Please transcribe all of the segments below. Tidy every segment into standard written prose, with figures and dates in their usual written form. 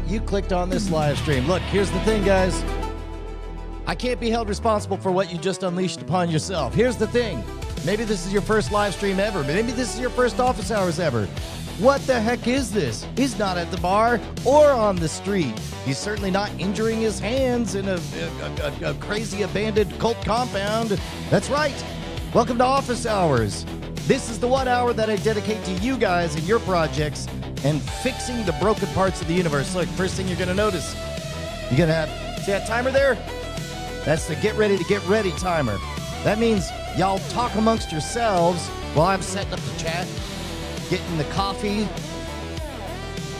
you clicked on this live stream. Look, here's the thing, guys. I can't be held responsible for what you just unleashed upon yourself. Here's the thing. Maybe this is your first live stream ever. Maybe this is your first office hours ever. What the heck is this? He's not at the bar or on the street. He's certainly not injuring his hands in a crazy abandoned cult compound. That's right. Welcome to Office Hours. This is the 1 hour that I dedicate to you guys and your projects and fixing the broken parts of the universe. Look, first thing you're going to notice, you're going to have, see that timer there? That's the get ready to get ready timer. That means y'all talk amongst yourselves while I'm setting up the chat, getting the coffee.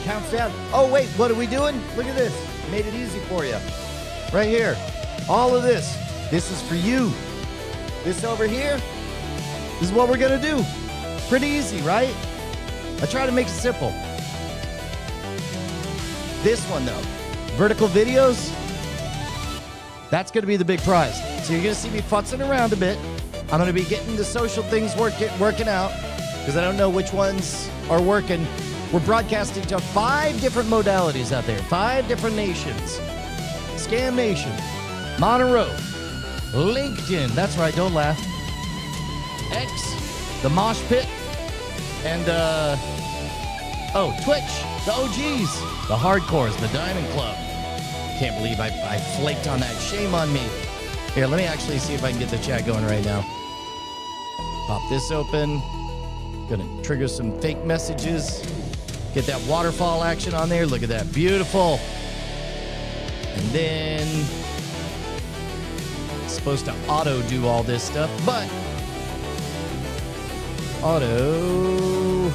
Counts down. Oh, wait, what are we doing? Look at this. Made it easy for you. Right here. All of this. This is for you. This over here, this is what we're going to do. Pretty easy, right? I try to make it simple. This one, though, vertical videos, that's going to be the big prize. So you're going to see me futzing around a bit. I'm going to be getting the social things working out because I don't know which ones are working. We're broadcasting to 5 different modalities out there, 5 different nations. Scam Nation, Monroe, LinkedIn, that's right, don't laugh. X, the Mosh Pit, and, Twitch, the OGs, the Hardcores, the Diamond Club. Can't believe I flaked on that. Shame on me. Here, let me actually see if I can get the chat going right now. Pop this open. Gonna trigger some fake messages. Get that waterfall action on there. Look at that. Beautiful. And then it's supposed to auto do all this stuff, but auto.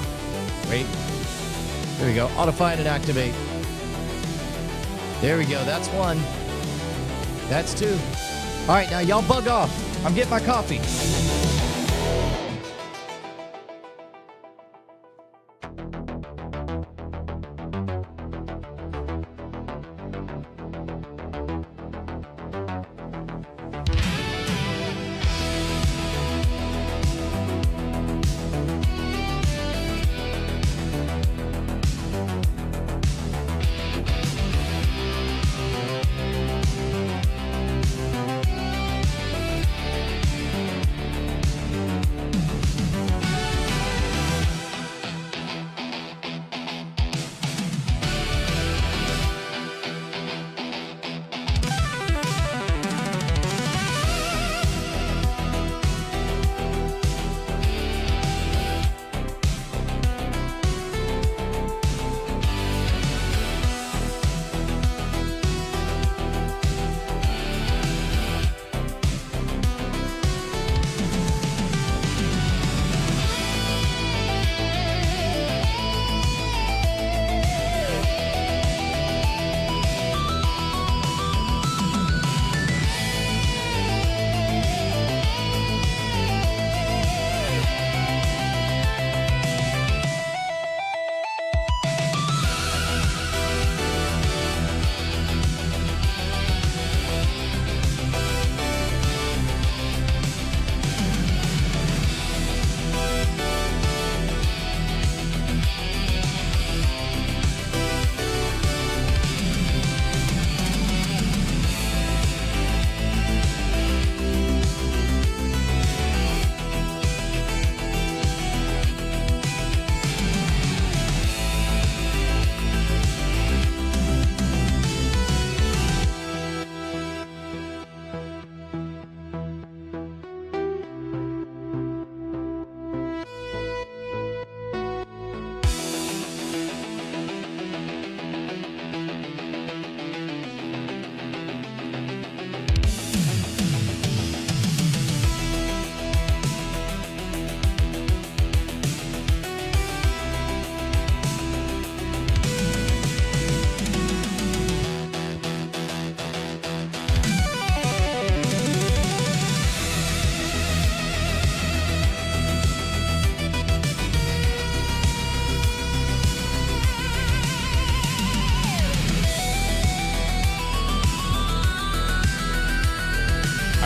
Wait. There we go. Auto find and activate. There we go. That's 1. That's 2. All right, now y'all bug off. I'm getting my coffee.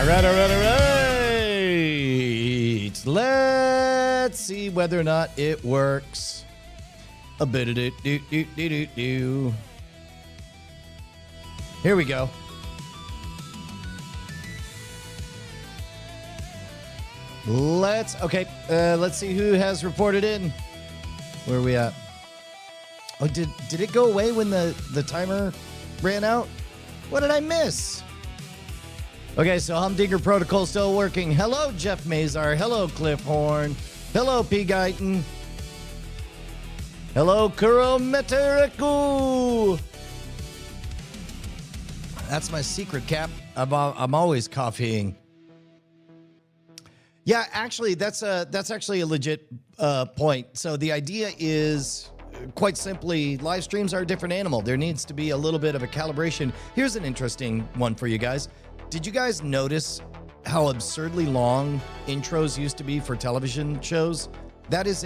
All right. Let's see whether or not it works. A bit of do. Here we go. Let's see who has reported in. Where are we at? Oh, did it go away when the timer ran out? What did I miss? Okay, so Humdinger Protocol still working. Hello, Jeff Mazar. Hello, Cliff Horn. Hello, P. Guyton. Hello, Kuro Meteriku. That's my secret, Cap. I'm always coffeeing. Yeah, actually, that's actually a legit point. So the idea is, quite simply, live streams are a different animal. There needs to be a little bit of a calibration. Here's an interesting one for you guys. Did you guys notice how absurdly long intros used to be for television shows? That is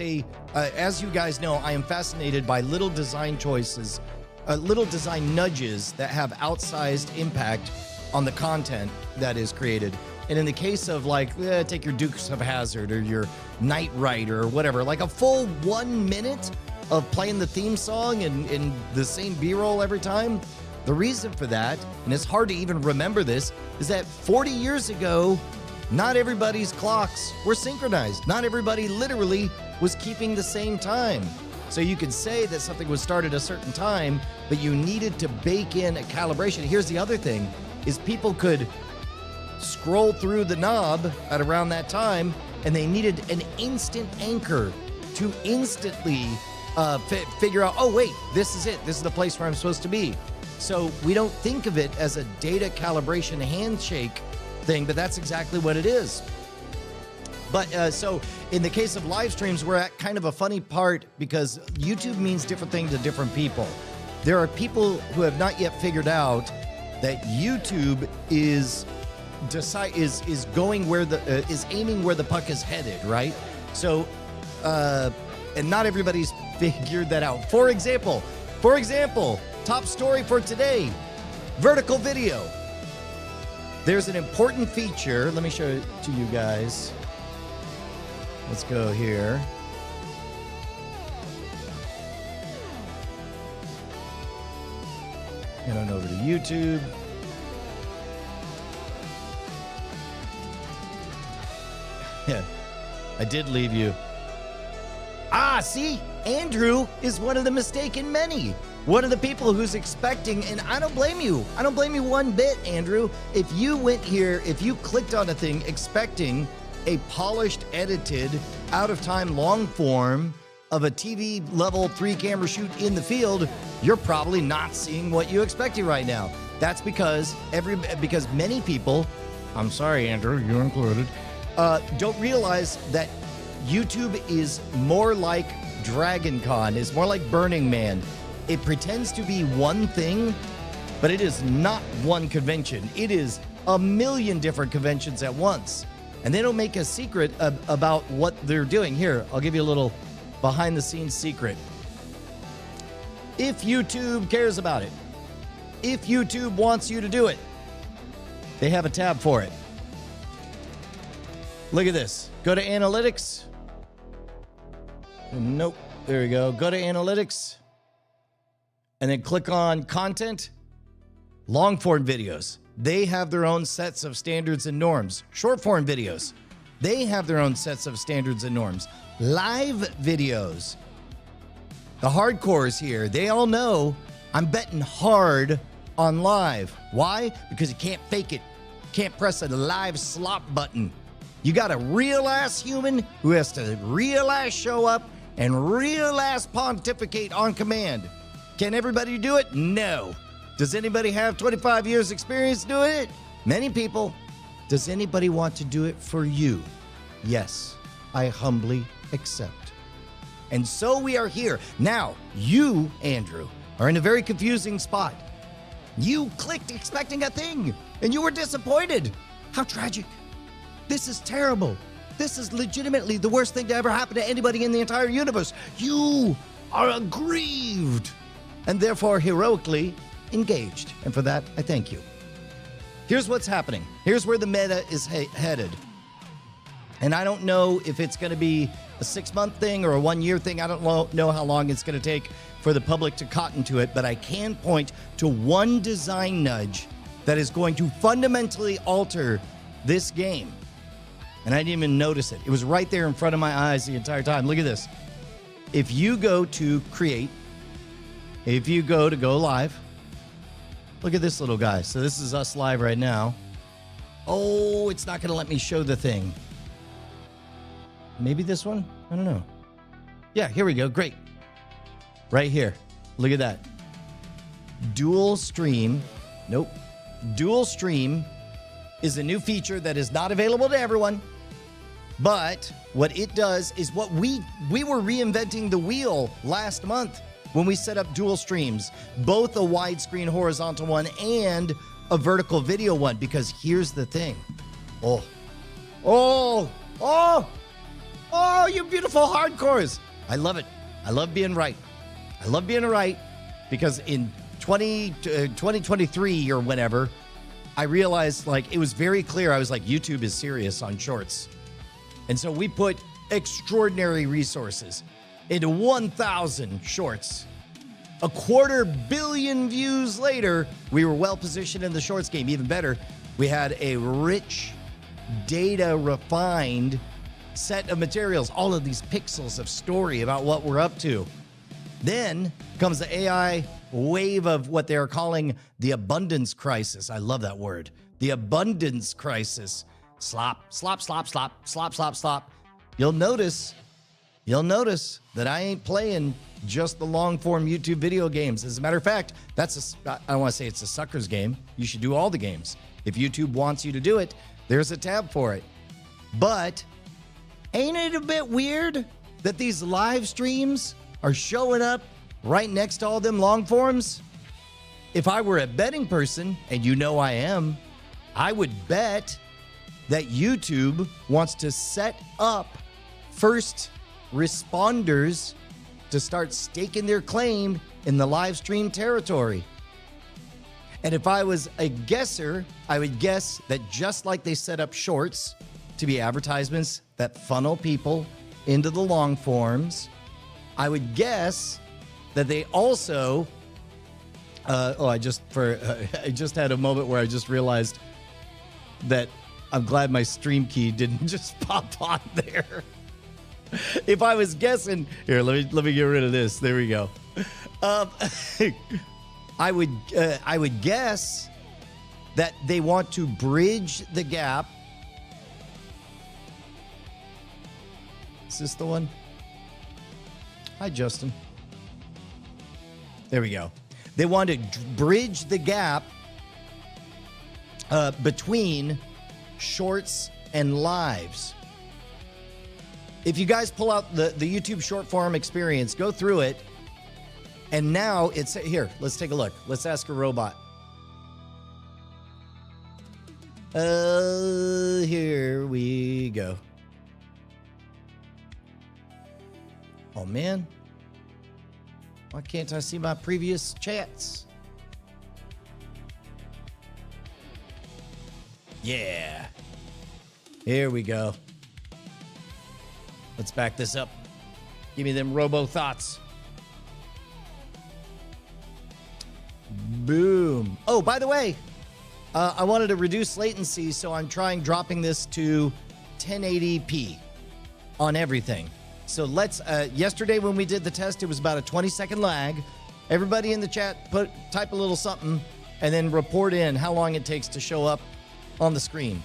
as you guys know, I am fascinated by little design choices, little design nudges that have outsized impact on the content that is created. And in the case of take your Dukes of Hazzard or your Knight Rider or whatever, like a full 1 minute of playing the theme song and the same B-roll every time. The reason for that, and it's hard to even remember this, is that 40 years ago, not everybody's clocks were synchronized. Not everybody literally was keeping the same time. So you could say that something was started at a certain time, but you needed to bake in a calibration. Here's the other thing, is people could scroll through the knob at around that time, and they needed an instant anchor to instantly figure out, oh wait, this is it. This is the place where I'm supposed to be. So we don't think of it as a data calibration handshake thing, but that's exactly what it is. But so in the case of live streams, we're at kind of a funny part because YouTube means different things to different people. There are people who have not yet figured out that YouTube is going where is aiming where the puck is headed, right? So, and not everybody's figured that out. For example, top story for today, vertical video. There's an important feature. Let me show it to you guys. Let's go here. Head on over to YouTube. Yeah, I did leave you. See, Andrew is one of the mistaken many. One of the people who's expecting, and I don't blame you. I don't blame you one bit, Andrew. If you went here, if you clicked on a thing expecting a polished, edited, out-of-time long form of a TV level 3-camera shoot in the field, you're probably not seeing what you expected right now. That's because many people, I'm sorry, Andrew, you included, don't realize that YouTube is more like Dragon Con, is more like Burning Man. It pretends to be one thing, but it is not one convention. It is a million different conventions at once. And they don't make a secret about what they're doing. Here, I'll give you a little behind-the-scenes secret. If YouTube cares about it, if YouTube wants you to do it, they have a tab for it. Look at this. Go to Analytics. Nope. There we go. Go to Analytics. And then click on Content. Long-form videos. They have their own sets of standards and norms. Short-form videos. They have their own sets of standards and norms. Live videos. The hardcores here, they all know I'm betting hard on live. Why? Because you can't fake it. Can't press a live slot button. You got a real-ass human who has to real-ass show up and real-ass pontificate on command. Can everybody do it? No. Does anybody have 25 years experience doing it? Many people. Does anybody want to do it for you? Yes, I humbly accept. And so we are here. Now, you, Andrew, are in a very confusing spot. You clicked expecting a thing, and you were disappointed. How tragic. This is terrible. This is legitimately the worst thing to ever happen to anybody in the entire universe. You are aggrieved and therefore heroically engaged. And for that, I thank you. Here's what's happening. Here's where the meta is headed. And I don't know if it's going to be a 6-month thing or a 1-year thing. I don't know how long it's going to take for the public to cotton to it, but I can point to one design nudge that is going to fundamentally alter this game. And I didn't even notice it. It was right there in front of my eyes the entire time. Look at this. If you go to create, if you go to go live, look at this little guy. So this is us live right now. Oh, it's not going to let me show the thing. Maybe this one? I don't know. Yeah, here we go. Great. Right here. Look at that. Dual stream. Nope. Dual stream is a new feature that is not available to everyone. But what it does is what we were reinventing the wheel last month when we set up dual streams, both a widescreen horizontal one and a vertical video one, because here's the thing. Oh, you beautiful hardcores. I love it. I love being right. I love being right because in 2023 or whenever, I realized like it was very clear. I was like, YouTube is serious on shorts. And so we put extraordinary resources into 1,000 shorts. 250 million views later, we were well positioned in the shorts game. Even better, we had a rich, data refined set of materials, all of these pixels of story about what we're up to. Then comes the AI wave of what they're calling the abundance crisis. I love that word. The abundance crisis. Slop, slop, slop, slop, slop, slop, slop. You'll notice that I ain't playing just the long form YouTube video games. As a matter of fact, I don't want to say it's a sucker's game. You should do all the games. If YouTube wants you to do it, there's a tab for it. But ain't it a bit weird that these live streams are showing up right next to all them long forms? If I were a betting person, and you know I am, I would bet that YouTube wants to set up first responders to start staking their claim in the live stream territory. And if I was a guesser, I would guess that just like they set up shorts to be advertisements that funnel people into the long forms, I would guess that they also, I just had a moment where I just realized that I'm glad my stream key didn't just pop on there. If I was guessing, here, let me get rid of this. There we go. I would guess that they want to bridge the gap. Is this the one? Hi, Justin. There we go. They want to bridge the gap between shorts and lives. If you guys pull out the YouTube short form experience, go through it, and now it's here. Let's take a look. Let's ask a robot. Here we go. Oh man, why can't I see my previous chats? Yeah, here we go. Let's back this up. Give me them robo thoughts. Boom. Oh, by the way, I wanted to reduce latency, so I'm dropping this to 1080p on everything. So let's, yesterday when we did the test, it was about a 20-second lag. Everybody in the chat, type a little something and then report in how long it takes to show up on the screen.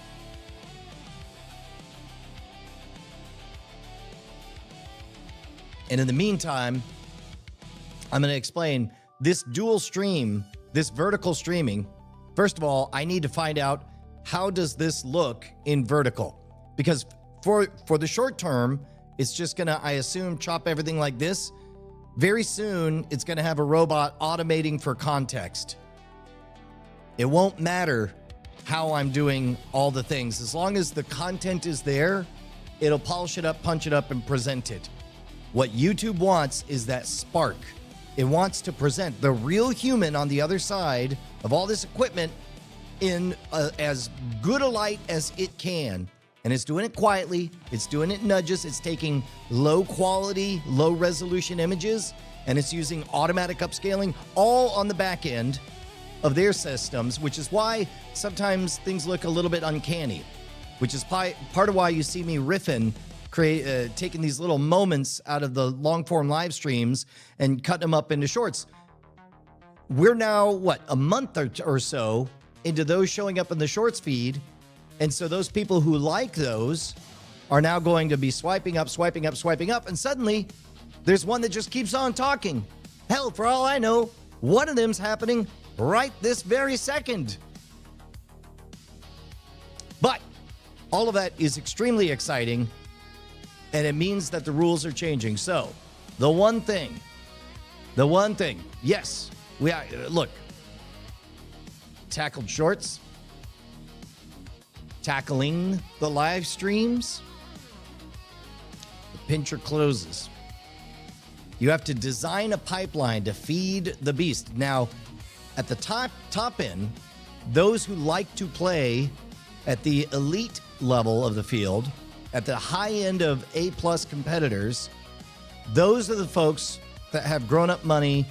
And in the meantime, I'm going to explain this dual stream, this vertical streaming. First of all, I need to find out how does this look in vertical? Because for the short term, it's just going to, I assume, chop everything like this. Very soon, it's going to have a robot automating for context. It won't matter how I'm doing all the things. As long as the content is there, it'll polish it up, punch it up, and present it. What YouTube wants is that spark. It wants to present the real human on the other side of all this equipment in as good a light as it can. And it's doing it quietly. It's doing it in nudges. It's taking low quality, low resolution images, and it's using automatic upscaling all on the back end of their systems, which is why sometimes things look a little bit uncanny, which is part of why you see me riffing, taking these little moments out of the long form live streams and cutting them up into shorts. We're now, a month or so into those showing up in the shorts feed. And so those people who like those are now going to be swiping up, and suddenly there's one that just keeps on talking. Hell, for all I know, one of them's happening right this very second. But all of that is extremely exciting, and it means that the rules are changing. So the one thing, yes, look, tackled shorts, tackling the live streams, the pincher closes. You have to design a pipeline to feed the beast. Now, at the top end, those who like to play at the elite level of the field, at the high end of A+ competitors, those are the folks that have grown-up money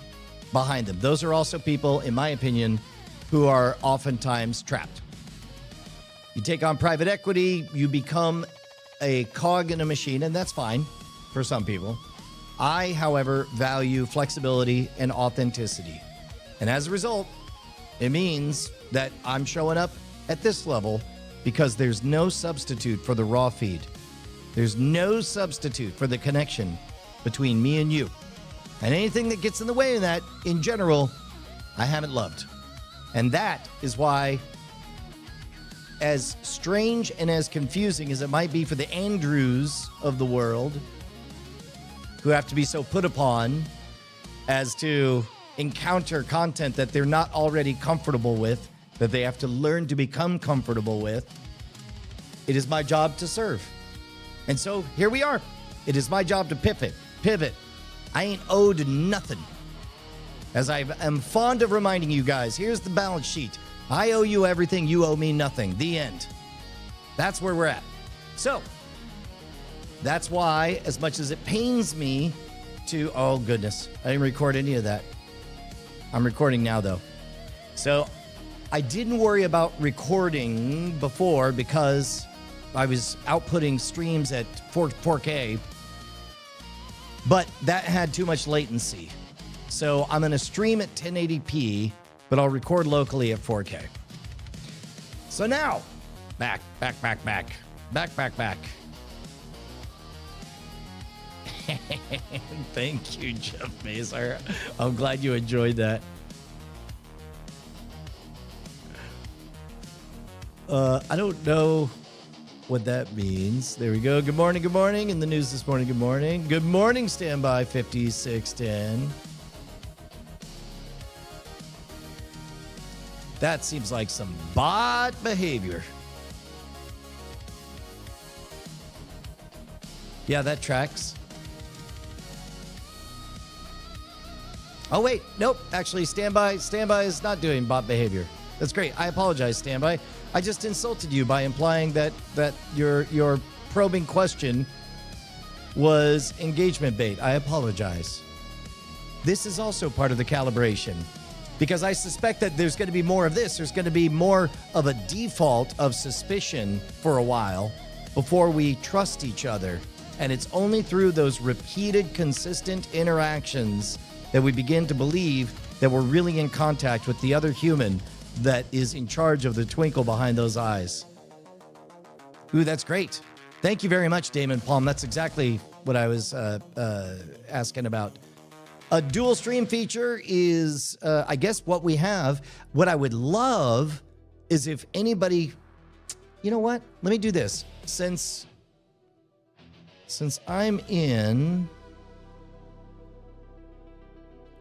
behind them. Those are also people, in my opinion, who are oftentimes trapped. You take on private equity, you become a cog in a machine, and that's fine for some people. I, however, value flexibility and authenticity. And as a result, it means that I'm showing up at this level because there's no substitute for the raw feed. There's no substitute for the connection between me and you. And anything that gets in the way of that, in general, I haven't loved. And that is why, as strange and as confusing as it might be for the Andrews of the world, who have to be so put upon as to encounter content that they're not already comfortable with, that they have to learn to become comfortable with, it is my job to serve. And so here we are. It is my job to pivot. I ain't owed nothing. As I am fond of reminding you guys, here's the balance sheet. I owe you everything, you owe me nothing. The end. That's where we're at. So, that's why, as much as it pains me to, oh goodness, I didn't record any of that. I'm recording now though. So, I didn't worry about recording before because I was outputting streams at 4K, but that had too much latency. So I'm going to stream at 1080p, but I'll record locally at 4K. So now, back. Thank you, Jeff Mazar. I'm glad you enjoyed that. I don't know what that means. There we go. Good morning. In the news this morning, good morning. Good morning, standby 5610. That seems like some bot behavior. Yeah, that tracks. Oh, wait. Nope. Actually, standby is not doing bot behavior. That's great. I apologize, standby. I just insulted you by implying that your probing question was engagement bait. I apologize. This is also part of the calibration, because I suspect that there's going to be more of this. There's going to be more of a default of suspicion for a while before we trust each other. And it's only through those repeated, consistent interactions that we begin to believe that we're really in contact with the other human that is in charge of the twinkle behind those eyes. Ooh, that's great. Thank you very much, Damon Palm. That's exactly what I was asking about. A dual stream feature is, I guess, what we have. What I would love is if anybody... You know what? Let me do this. Since I'm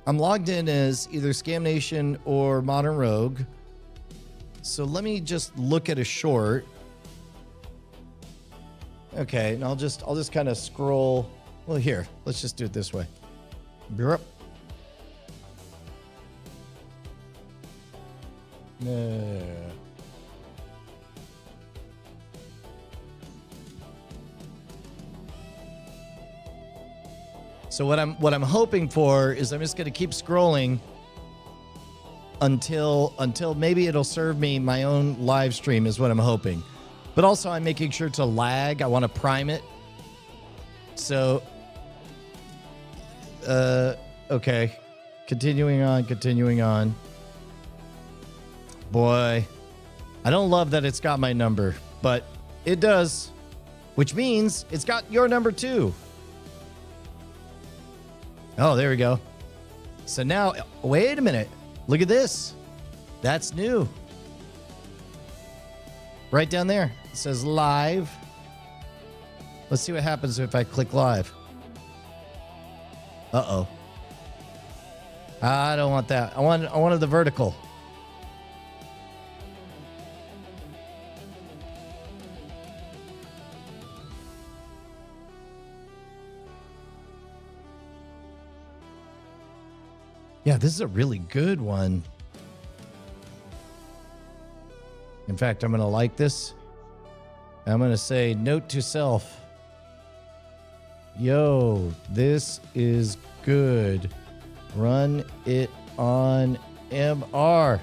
logged in as either Scam Nation or Modern Rogue. So let me just look at a short. Okay, and I'll just kind of scroll. Well, here, let's just do it this way. Burp. So what I'm hoping for is I'm just going to keep scrolling until maybe it'll serve me my own live stream is what I'm hoping. But also I'm making sure to lag. I want to prime it. So okay. Continuing on. Boy, I don't love that it's got my number, but it does, which means it's got your number too. Oh, there we go. So now, wait a minute. Look at this. That's new. Right down there. It says live. Let's see what happens if I click live. Uh-oh. I don't want that. I wanted the vertical. Yeah, this is a really good one. In fact, I'm going to like this. I'm going to say, note to self. Yo, this is good. Run it on MR.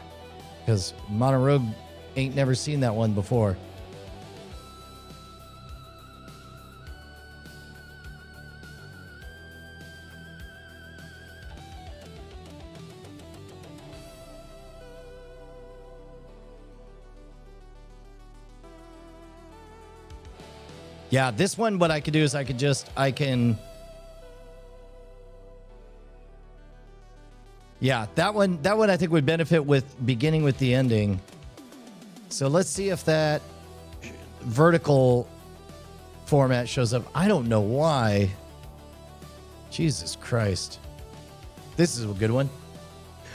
Because Mono Rogue ain't never seen that one before. Yeah, this one, what I could do is I can. Yeah, that one I think would benefit with beginning with the ending. So let's see if that vertical format shows up. I don't know why. Jesus Christ. This is a good one.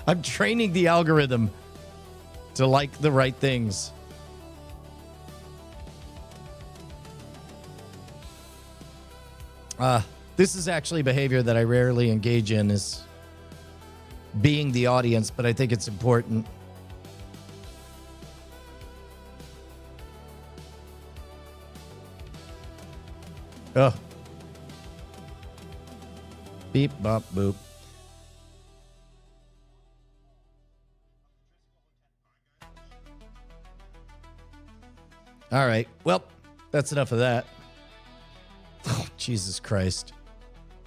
I'm training the algorithm to like the right things. This is actually behavior that I rarely engage in, is being the audience, but I think it's important. Oh. Beep, bop, boop. All right. Well, that's enough of that. Oh, Jesus Christ.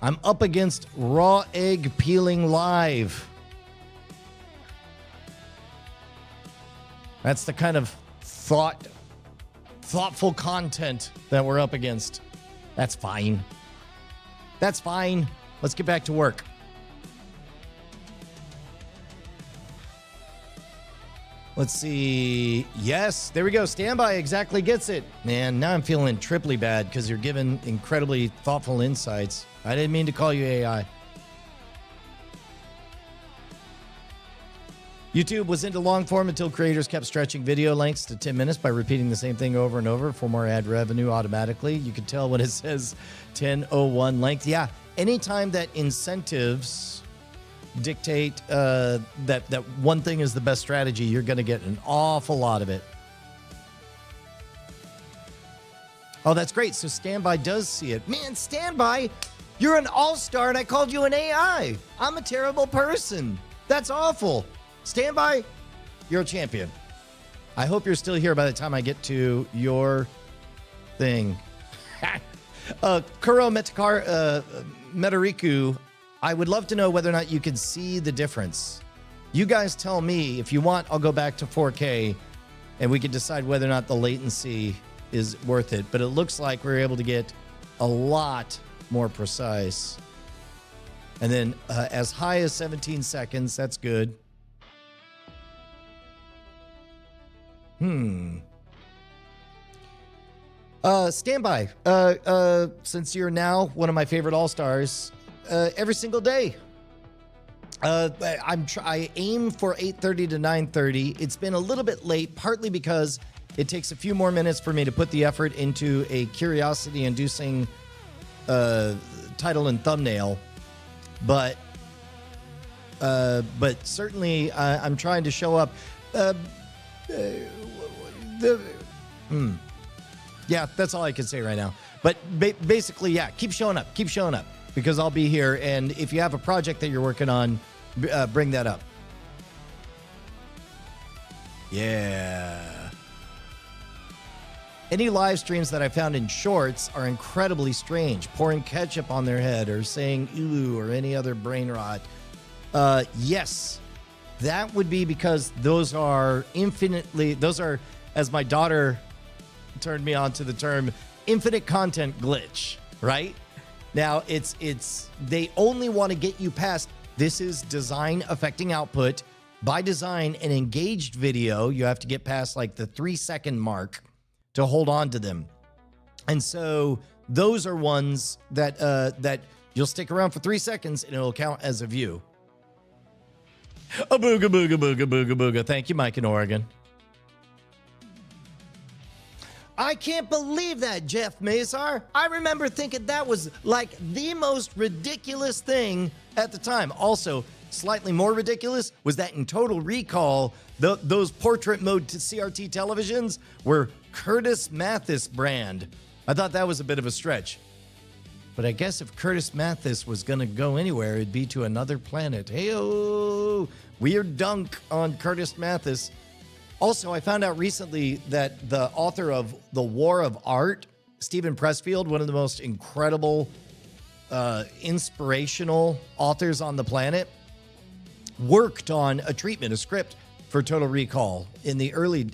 I'm up against raw egg peeling live. That's the kind of thoughtful content that we're up against. That's fine. That's fine. Let's get back to work. Let's see. Yes, there we go. Standby exactly gets it. Man, now I'm feeling triply bad because you're giving incredibly thoughtful insights. I didn't mean to call you AI. YouTube was into long form until creators kept stretching video lengths to 10 minutes by repeating the same thing over and over for more ad revenue automatically. You can tell when it says 10:01 length. Yeah, anytime that incentives dictate that one thing is the best strategy, you're going to get an awful lot of it. Oh, that's great. So Standby does see it. Man, Standby, you're an all-star and I called you an AI. I'm a terrible person. That's awful. Standby, you're a champion. I hope you're still here by the time I get to your thing. Kuro Metariku, I would love to know whether or not you can see the difference. You guys tell me. If you want, I'll go back to 4K and we can decide whether or not the latency is worth it. But it looks like we're able to get a lot more precise. And then as high as 17 seconds, that's good. Standby. Since you're now one of my favorite all-stars, every single day. I aim for 8:30 to 9:30. It's been a little bit late, partly because it takes a few more minutes for me to put the effort into a curiosity-inducing title and thumbnail. But certainly I'm trying to show up. Yeah, that's all I can say right now. But basically, yeah, keep showing up. Keep showing up. because I'll be here. And if you have a project that you're working on, bring that up. Yeah. Any live streams that I found in shorts are incredibly strange. Pouring ketchup on their head or saying ooh or any other brain rot. Yes, that would be because those are, as my daughter turned me on to the term, infinite content glitch, right? Now, they only want to get you past, this is design affecting output. By design, an engaged video, you have to get past like the 3-second mark to hold on to them. And so those are ones that you'll stick around for 3 seconds and it'll count as a view. A booga, booga, booga, booga, booga. Thank you, Mike in Oregon. I can't believe that, Jeff Mazar. I remember thinking that was like the most ridiculous thing at the time. Also, slightly more ridiculous was that in Total Recall, those portrait mode CRT televisions were Curtis Mathis brand. I thought that was a bit of a stretch. But I guess if Curtis Mathis was going to go anywhere, it'd be to another planet. Hey-oh, weird dunk on Curtis Mathis. Also, I found out recently that the author of The War of Art, Stephen Pressfield, one of the most incredible, inspirational authors on the planet, worked on a script for Total Recall in the early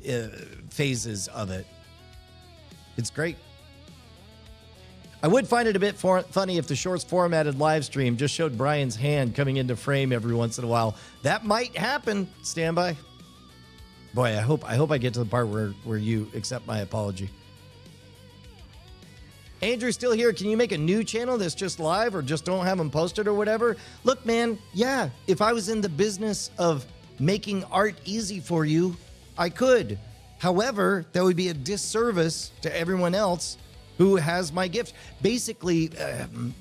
phases of it. It's great. I would find it a bit funny if the shorts formatted live stream just showed Brian's hand coming into frame every once in a while. That might happen. Stand by. Boy, I hope I get to the part where you accept my apology. Andrew's still here. Can you make a new channel that's just live or just don't have them posted or whatever? Look, man, yeah, if I was in the business of making art easy for you, I could. However, that would be a disservice to everyone else who has my gift. Basically,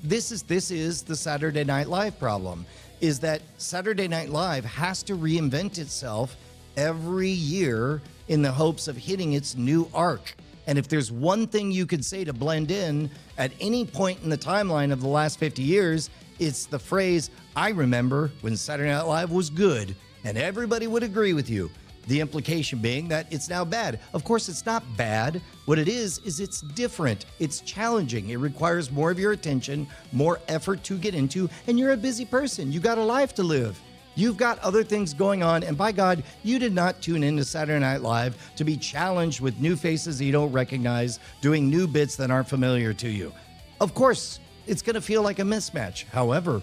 this is the Saturday Night Live problem, is that Saturday Night Live has to reinvent itself every year in the hopes of hitting its new arc. And if there's one thing you could say to blend in at any point in the timeline of the last 50 years, it's the phrase, I remember when Saturday Night Live was good, and everybody would agree with you. The implication being that it's now bad. Of course, it's not bad. What it is it's different. It's challenging. It requires more of your attention, more effort to get into, and you're a busy person. You got a life to live. You've got other things going on, and by God, you did not tune into Saturday Night Live to be challenged with new faces that you don't recognize, doing new bits that aren't familiar to you. Of course, it's going to feel like a mismatch. However,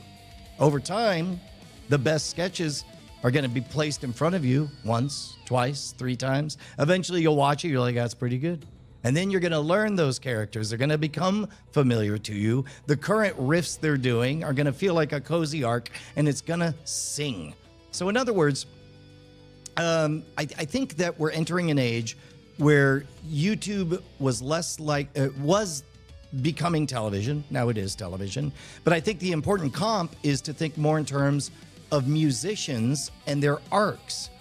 over time, the best sketches are going to be placed in front of you once, twice, 3 times. Eventually, you'll watch it. You're like, that's pretty good. And then you're going to learn those characters. They're going to become familiar to you. The current riffs they're doing are going to feel like a cozy arc, and it's going to sing. So in other words, I think that we're entering an age where YouTube was was becoming television. Now it is television. But I think the important comp is to think more in terms of musicians and their arcs.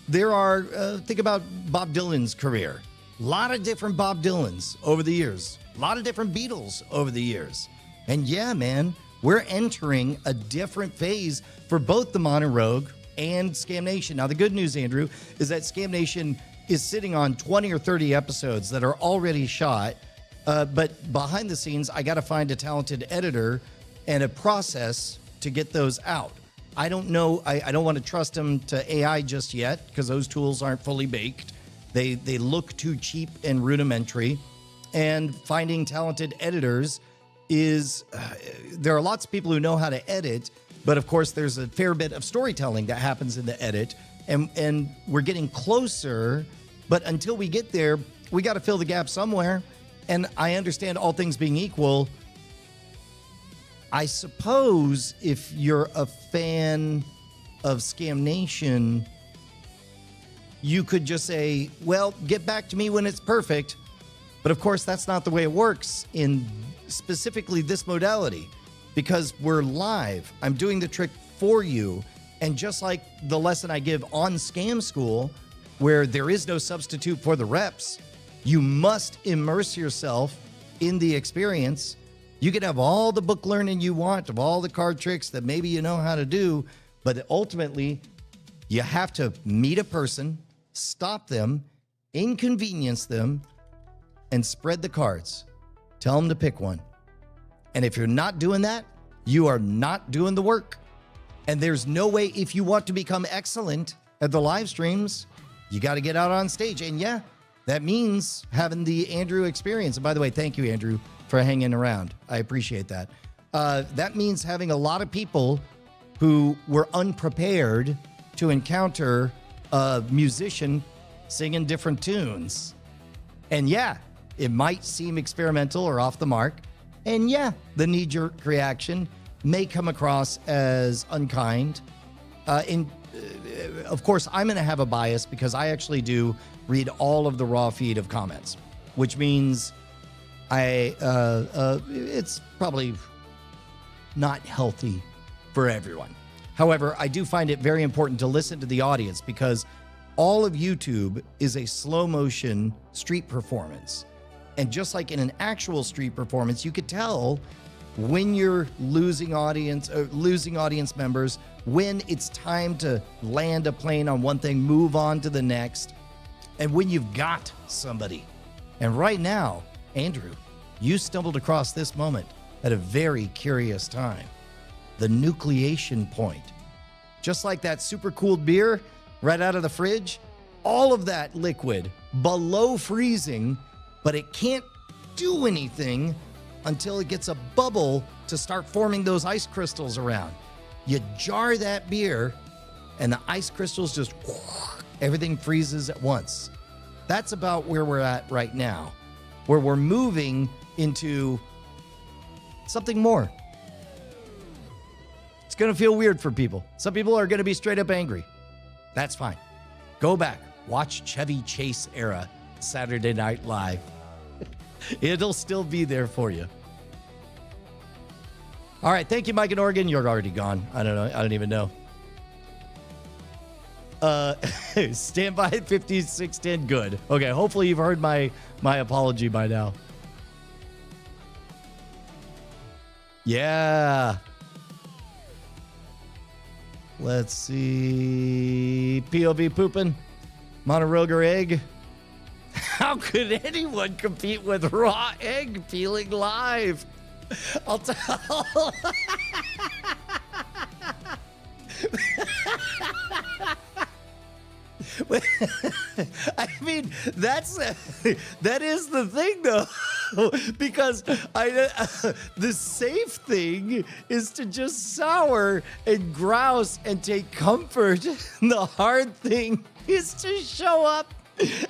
There are, think about Bob Dylan's career. A lot of different Bob Dylans over the years. A lot of different Beatles over the years. And yeah, man, we're entering a different phase for both the Mono Rogue and Scam Nation. Now, the good news, Andrew, is that Scam Nation is sitting on 20 or 30 episodes that are already shot. But behind the scenes, I got to find a talented editor and a process to get those out. I don't know. I don't want to trust them to AI just yet because those tools aren't fully baked. They look too cheap and rudimentary. And finding talented editors is, there are lots of people who know how to edit, but of course there's a fair bit of storytelling that happens in the edit. And we're getting closer, but until we get there, we got to fill the gap somewhere. And I understand all things being equal, I suppose if you're a fan of Scam Nation, you could just say, well, get back to me when it's perfect. But of course, that's not the way it works in specifically this modality because we're live. I'm doing the trick for you. And just like the lesson I give on Scam School, where there is no substitute for the reps, you must immerse yourself in the experience. You can have all the book learning you want of all the card tricks that maybe you know how to do, but ultimately you have to meet a person, stop them, inconvenience them, and spread the cards. Tell them to pick one. And if you're not doing that, you are not doing the work. And there's no way, if you want to become excellent at the live streams, you got to get out on stage. And yeah, that means having the Andrew experience. And by the way, thank you, Andrew, for hanging around. I appreciate that. That means having a lot of people who were unprepared to encounter a musician singing different tunes. And yeah, it might seem experimental or off the mark. And yeah, the knee-jerk reaction may come across as unkind. Of course, I'm going to have a bias because I actually do read all of the raw feed of comments, which means it's probably not healthy for everyone. However, I do find it very important to listen to the audience because all of YouTube is a slow motion street performance. And just like in an actual street performance, you could tell when you're losing audience members, when it's time to land a plane on one thing, move on to the next, and when you've got somebody. And right now, Andrew, you stumbled across this moment at a very curious time. The nucleation point. Just like that super cooled beer right out of the fridge, all of that liquid below freezing, but it can't do anything until it gets a bubble to start forming those ice crystals around. You jar that beer and the ice crystals just, everything freezes at once. That's about where we're at right now, where we're moving into something more. It's going to feel weird for people. Some people are going to be straight up angry. That's fine. Go back, watch Chevy Chase era Saturday Night Live. It'll still be there for you. All right. Thank you, Mike in Oregon. You're already gone. I don't know. I don't even know. Stand by at 5610. Good. Okay. Hopefully you've heard my apology by now. Yeah. Let's see. POV pooping. Monoroger egg. How could anyone compete with raw egg peeling live? I'll tell. I mean, that is the thing, though, because the safe thing is to just sour and grouse and take comfort. The hard thing is to show up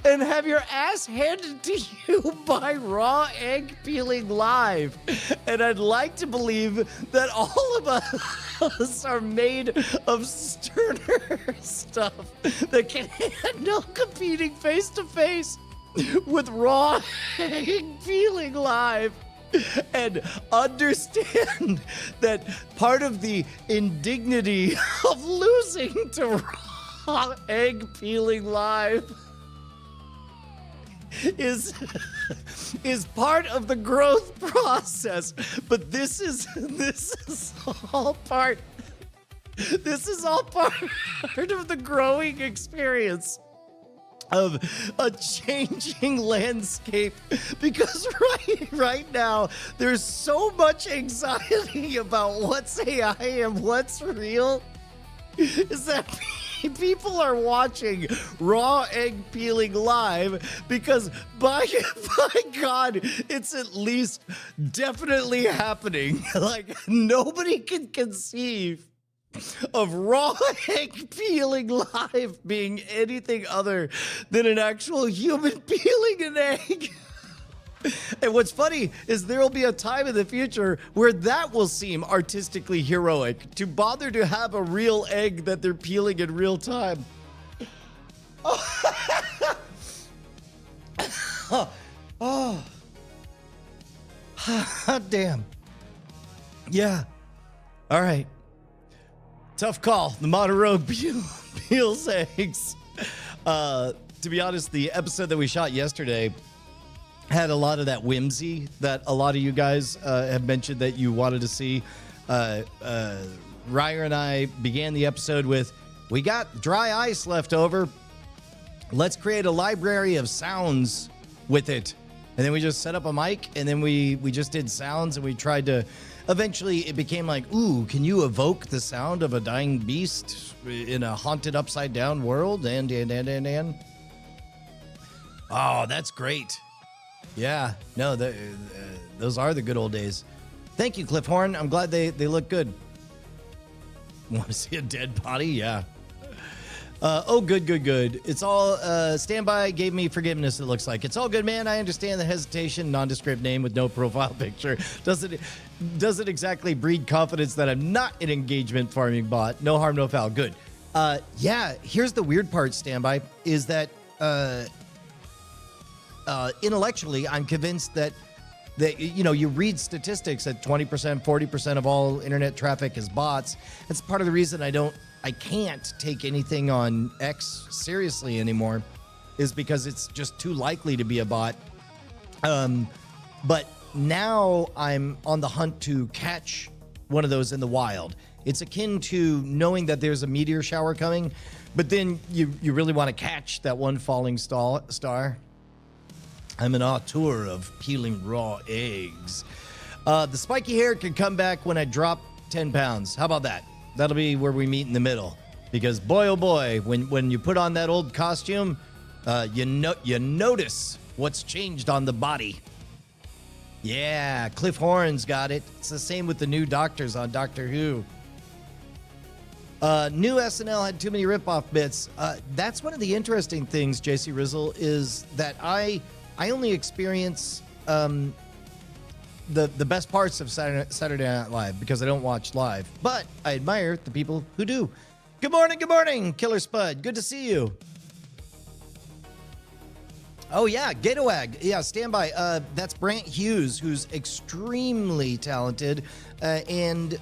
and have your ass handed to you by raw egg peeling live. And I'd like to believe that all of us are made of sterner stuff that can handle competing face to face with raw egg peeling live. And understand that part of the indignity of losing to raw egg peeling live is part of the growth process, but this is all part of the growing experience of a changing landscape, because right now there's so much anxiety about what's AI and what's real, is that people are watching raw egg peeling live because by God, it's at least definitely happening. Like, nobody can conceive of raw egg peeling live being anything other than an actual human peeling an egg. And what's funny is there will be a time in the future where that will seem artistically heroic, to bother to have a real egg that they're peeling in real time. Oh. Damn. Yeah. All right. Tough call. The Monoroe peels eggs. To be honest, the episode that we shot yesterday, had a lot of that whimsy that a lot of you guys have mentioned that you wanted to see. Ryer and I began the episode with, we got dry ice left over. Let's create a library of sounds with it. And then we just set up a mic, and then we just did sounds, and we tried to, eventually it became like, ooh, can you evoke the sound of a dying beast in a haunted upside down world? And. Oh, that's great. Yeah, no, those are the good old days. Thank you, Cliff Horn. I'm glad they look good. Want to see a dead body? Yeah. Oh, good. It's all, Standby gave me forgiveness, it looks like. It's all good, man. I understand the hesitation. Nondescript name with no profile picture. Doesn't exactly breed confidence that I'm not an engagement farming bot. No harm, no foul. Good. Yeah, here's the weird part, Standby, is that intellectually, I'm convinced that you read statistics that 20%, 40% of all internet traffic is bots. That's part of the reason I can't take anything on X seriously anymore, is because it's just too likely to be a bot. But now I'm on the hunt to catch one of those in the wild. It's akin to knowing that there's a meteor shower coming, but then you really want to catch that one falling star. I'm an auteur of peeling raw eggs. The spiky hair can come back when I drop 10 pounds. How about that? That'll be where we meet in the middle. Because boy, oh boy, when you put on that old costume, you notice what's changed on the body. Yeah, Cliff Horn's got it. It's the same with the new doctors on Doctor Who. New SNL had too many ripoff bits. That's one of the interesting things, JC Rizzle, is that I only experience the best parts of Saturday Night Live because I don't watch live. But I admire the people who do. Good morning, Killer Spud. Good to see you. Oh, yeah, Gatowag. Yeah, stand by. That's Brant Hughes, who's extremely talented. And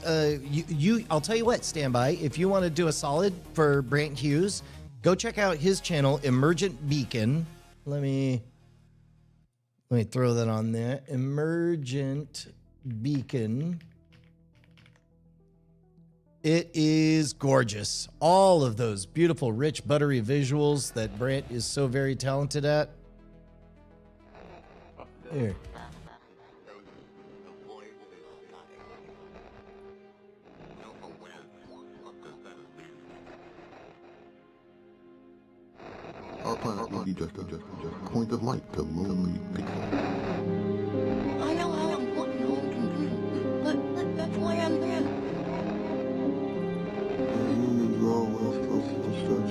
I'll tell you what, stand by. If you want to do a solid for Brant Hughes, go check out his channel, Emergent Beacon. Let me throw that on there. Emergent Beacon. It is gorgeous. All of those beautiful, rich, buttery visuals that Brant is so very talented at. Here. Our planet may be just a point of light to lonely people. I know how I'm going home, but that's why I'm here. Humans are always supposed to start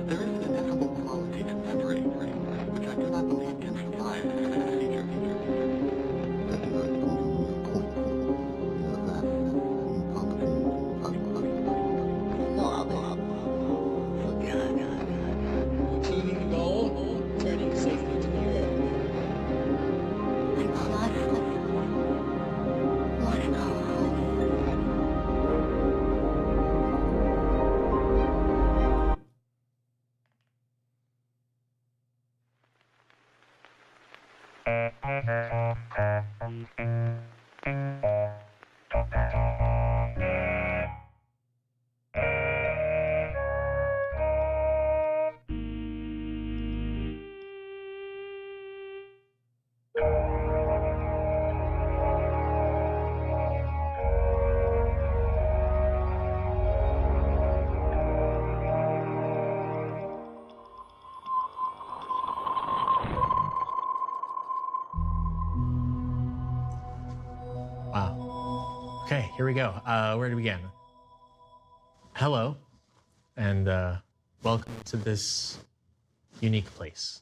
There is an ineffable quality to memory, which I do not believe can survive as a feature. That device comes to a point in a vast and complicated puzzle. Achieving the goal, turning safely to the earth. Okay, here we go. Where to begin? Hello, and welcome to this unique place.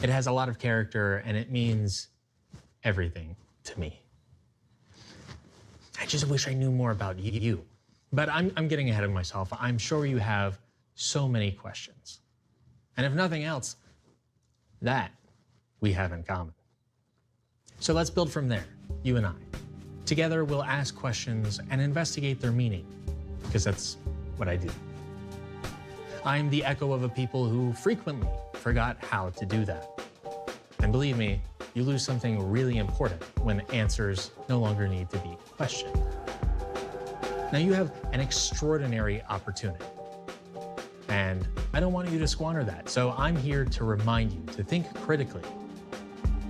It has a lot of character, and it means everything to me. I just wish I knew more about you. But I'm getting ahead of myself. I'm sure you have so many questions. And if nothing else, that we have in common. So let's build from there, you and I. Together, we'll ask questions and investigate their meaning, because that's what I do. I'm the echo of a people who frequently forgot how to do that. And believe me, you lose something really important when answers no longer need to be questioned. Now you have an extraordinary opportunity, and I don't want you to squander that. So I'm here to remind you to think critically,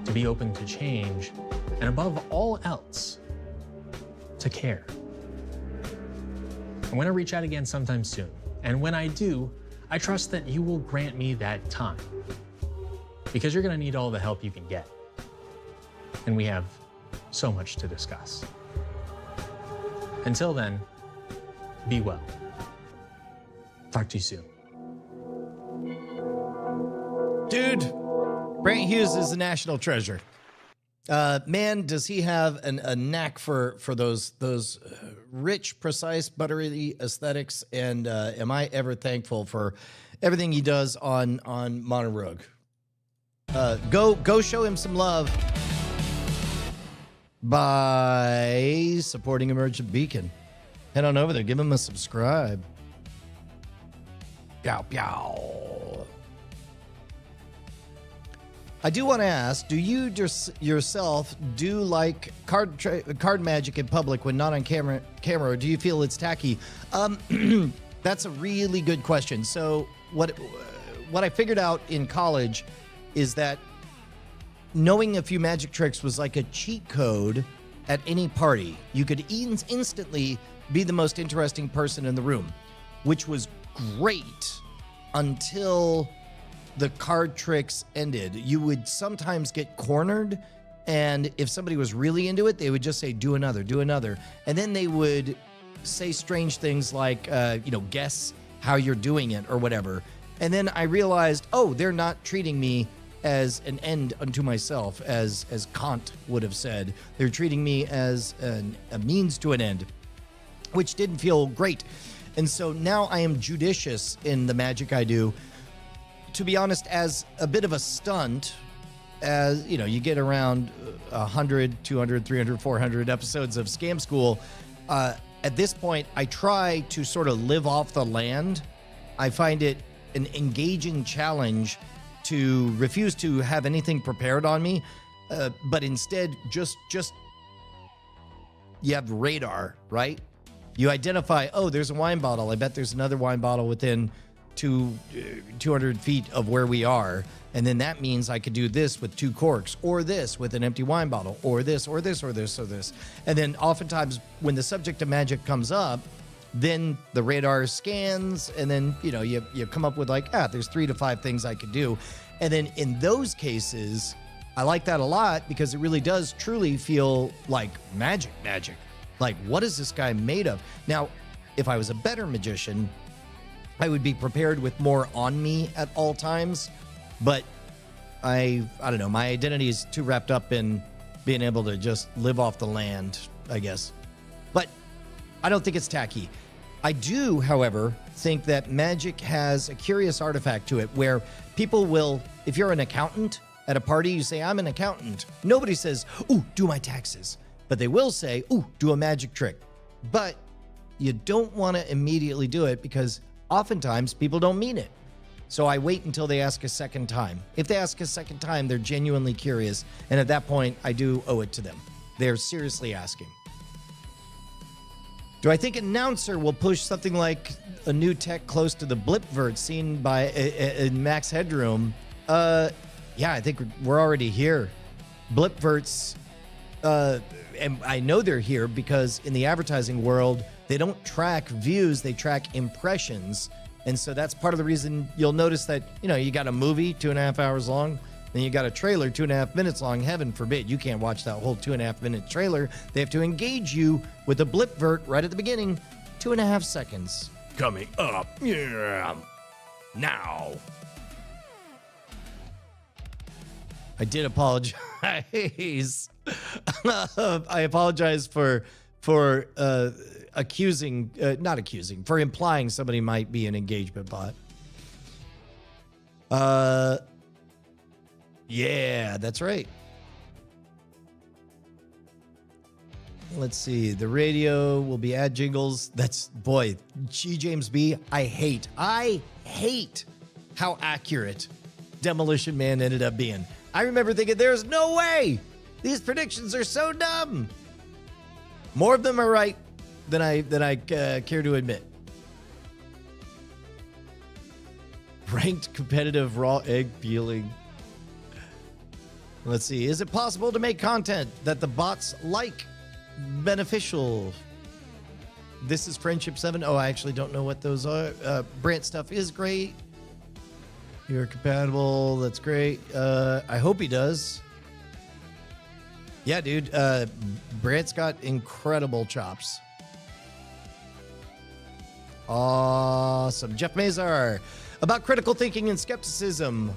to be open to change, and above all else, to care. I'm going to reach out again sometime soon, and when I do, I trust that you will grant me that time, because you're going to need all the help you can get. And we have so much to discuss. Until then, be well. Talk to you soon. Dude, Brant Hughes is a national treasure. Man, does he have a knack for those rich, precise, buttery aesthetics, and am I ever thankful for everything he does on Monterug. Go show him some love by supporting Emergent Beacon. Head on over there, give him a subscribe. Pow, pow. I do want to ask, do you yourself do like card magic in public when not on camera, or do you feel it's tacky? That's a really good question. So what I figured out in college is that knowing a few magic tricks was like a cheat code at any party. You could instantly be the most interesting person in the room, which was great until the card tricks ended. You would sometimes get cornered, and if somebody was really into it, they would just say, do another. And then they would say strange things like, guess how you're doing it or whatever. And then I realized, oh, they're not treating me as an end unto myself, as Kant would have said. They're treating me as a means to an end, which didn't feel great. And so now I am judicious in the magic I do. To be honest, as a bit of a stunt, as you get around 100, 200, 300, 400 episodes of Scam School, at this point, I try to sort of live off the land. I find it an engaging challenge to refuse to have anything prepared on me, but instead just you have radar, right? You identify, oh, there's a wine bottle. I bet there's another wine bottle within 200 feet of where we are. And then that means I could do this with 2 corks, or this with an empty wine bottle, or this, or this, or this, or this. And then oftentimes when the subject of magic comes up, then the radar scans, and then, you come up with like, there's 3 to 5 things I could do. And then in those cases, I like that a lot because it really does truly feel like magic. Like, what is this guy made of? Now, if I was a better magician, I would be prepared with more on me at all times. But I don't know, my identity is too wrapped up in being able to just live off the land, I guess. But I don't think it's tacky. I do, however, think that magic has a curious artifact to it where people will, if you're an accountant at a party, you say, I'm an accountant. Nobody says, ooh, do my taxes. But they will say, ooh, do a magic trick. But you don't want to immediately do it because oftentimes people don't mean it. So I wait until they ask a second time. If they ask a second time, they're genuinely curious. And at that point, I do owe it to them. They're seriously asking. Do I think announcer will push something like a new tech close to the blipvert seen by in Max Headroom? Yeah, I think we're already here. Blipverts, and I know they're here because in the advertising world, they don't track views, they track impressions. And so that's part of the reason you'll notice that, you got a movie 2.5 hours long, then you got a trailer 2.5 minutes long. Heaven forbid, you can't watch that whole 2.5 minute trailer. They have to engage you with a blipvert right at the beginning. 2.5 seconds. Coming up. Yeah. Now. I did apologize. I apologize for implying somebody might be an engagement bot. Yeah, that's right. Let's see. The radio will be ad jingles. That's, boy, G. James B. I hate how accurate Demolition Man ended up being. I remember thinking, there's no way. These predictions are so dumb. More of them are right than I care to admit. Ranked competitive raw egg peeling. Let's see. Is it possible to make content that the bots like? Beneficial. This is Friendship 7. Oh, I actually don't know what those are. Brant stuff is great. You're compatible. That's great. I hope he does. Yeah, dude. Brant's got incredible chops. Awesome. Jeff Mazar. About critical thinking and skepticism.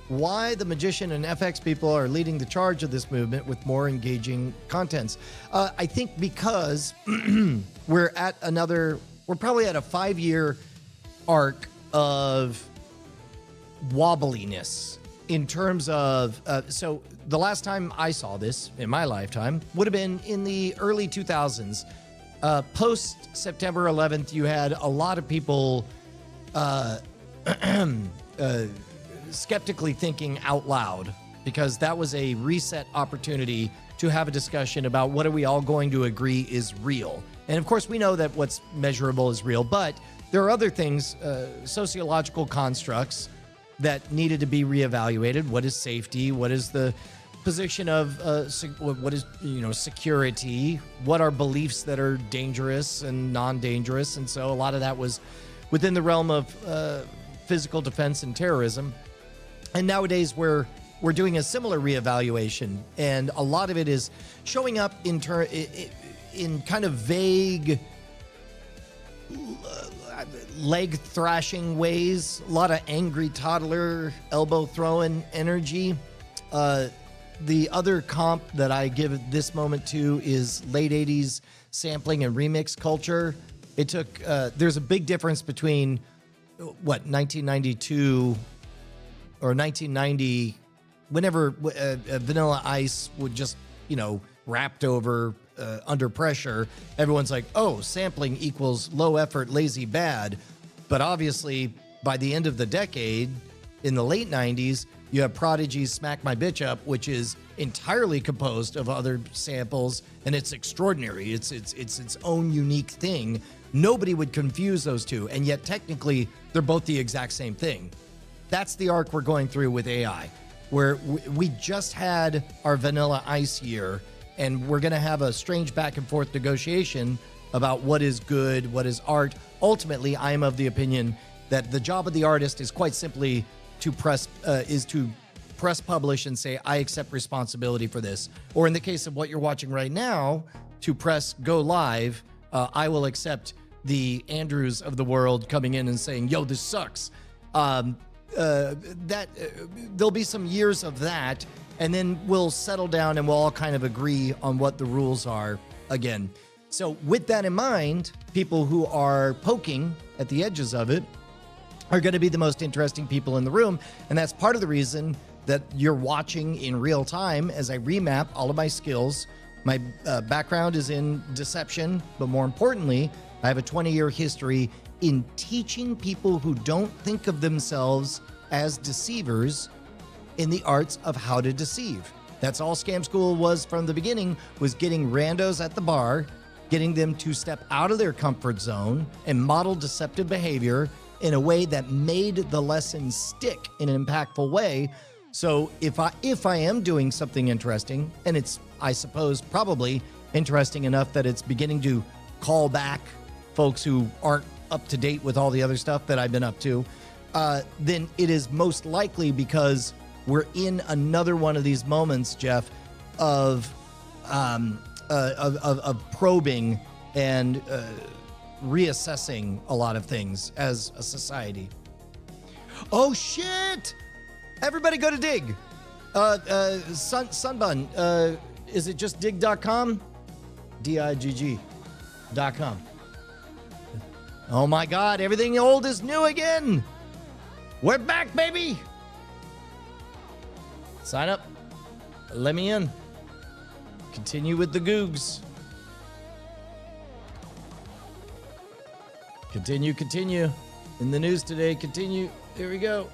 Why the magician and FX people are leading the charge of this movement with more engaging contents. I think because we're probably at a 5-year arc of wobbliness in terms of, so the last time I saw this in my lifetime would have been in the early 2000s. Post September 11th, you had a lot of people skeptically thinking out loud, because that was a reset opportunity to have a discussion about what are we all going to agree is real. And of course, we know that what's measurable is real, but there are other things, sociological constructs that needed to be reevaluated. What is safety? What is the position of what is security? What are beliefs that are dangerous and non-dangerous? And so a lot of that was within the realm of physical defense and terrorism. And nowadays we're doing a similar reevaluation, and a lot of it is showing up in kind of vague, leg thrashing ways. A lot of angry toddler elbow throwing energy. The other comp that I give at this moment to is late 80s sampling and remix culture. It took there's a big difference between 1992 or 1990, whenever Vanilla Ice would just, rapped over under pressure. Everyone's like, oh, sampling equals low effort, lazy, bad. But obviously, by the end of the decade, in the late 90s, you have Prodigy's Smack My Bitch Up, which is entirely composed of other samples, and it's extraordinary. It's its own unique thing. Nobody would confuse those two, and yet technically, they're both the exact same thing. That's the arc we're going through with AI, where we just had our Vanilla Ice year, and we're going to have a strange back and forth negotiation about what is good, what is art. Ultimately, I am of the opinion that the job of the artist is quite simply to press publish and say, I accept responsibility for this. Or in the case of what you're watching right now, to press go live, I will accept the Andrews of the world coming in and saying, yo, this sucks. There'll be some years of that, and then we'll settle down and we'll all kind of agree on what the rules are again. So with that in mind, people who are poking at the edges of it are going to be the most interesting people in the room. And that's part of the reason that you're watching in real time as I remap all of my skills. My background is in deception, but more importantly, I have a 20-year history in teaching people who don't think of themselves as deceivers in the arts of how to deceive. That's all Scam School was from the beginning, was getting randos at the bar, getting them to step out of their comfort zone and model deceptive behavior in a way that made the lesson stick in an impactful way. So if I am doing something interesting, and it's, I suppose, probably interesting enough that it's beginning to call back folks who aren't up to date with all the other stuff that I've been up to, then it is most likely because we're in another one of these moments, Jeff, of probing and reassessing a lot of things as a society. Oh shit! Everybody go to Dig. Sunbun, is it just dig.com? digg.com. Oh my God, everything old is new again. We're back, baby. Sign up. Let me in. Continue with the googs. Continue, continue. In the news today, continue. Here we go.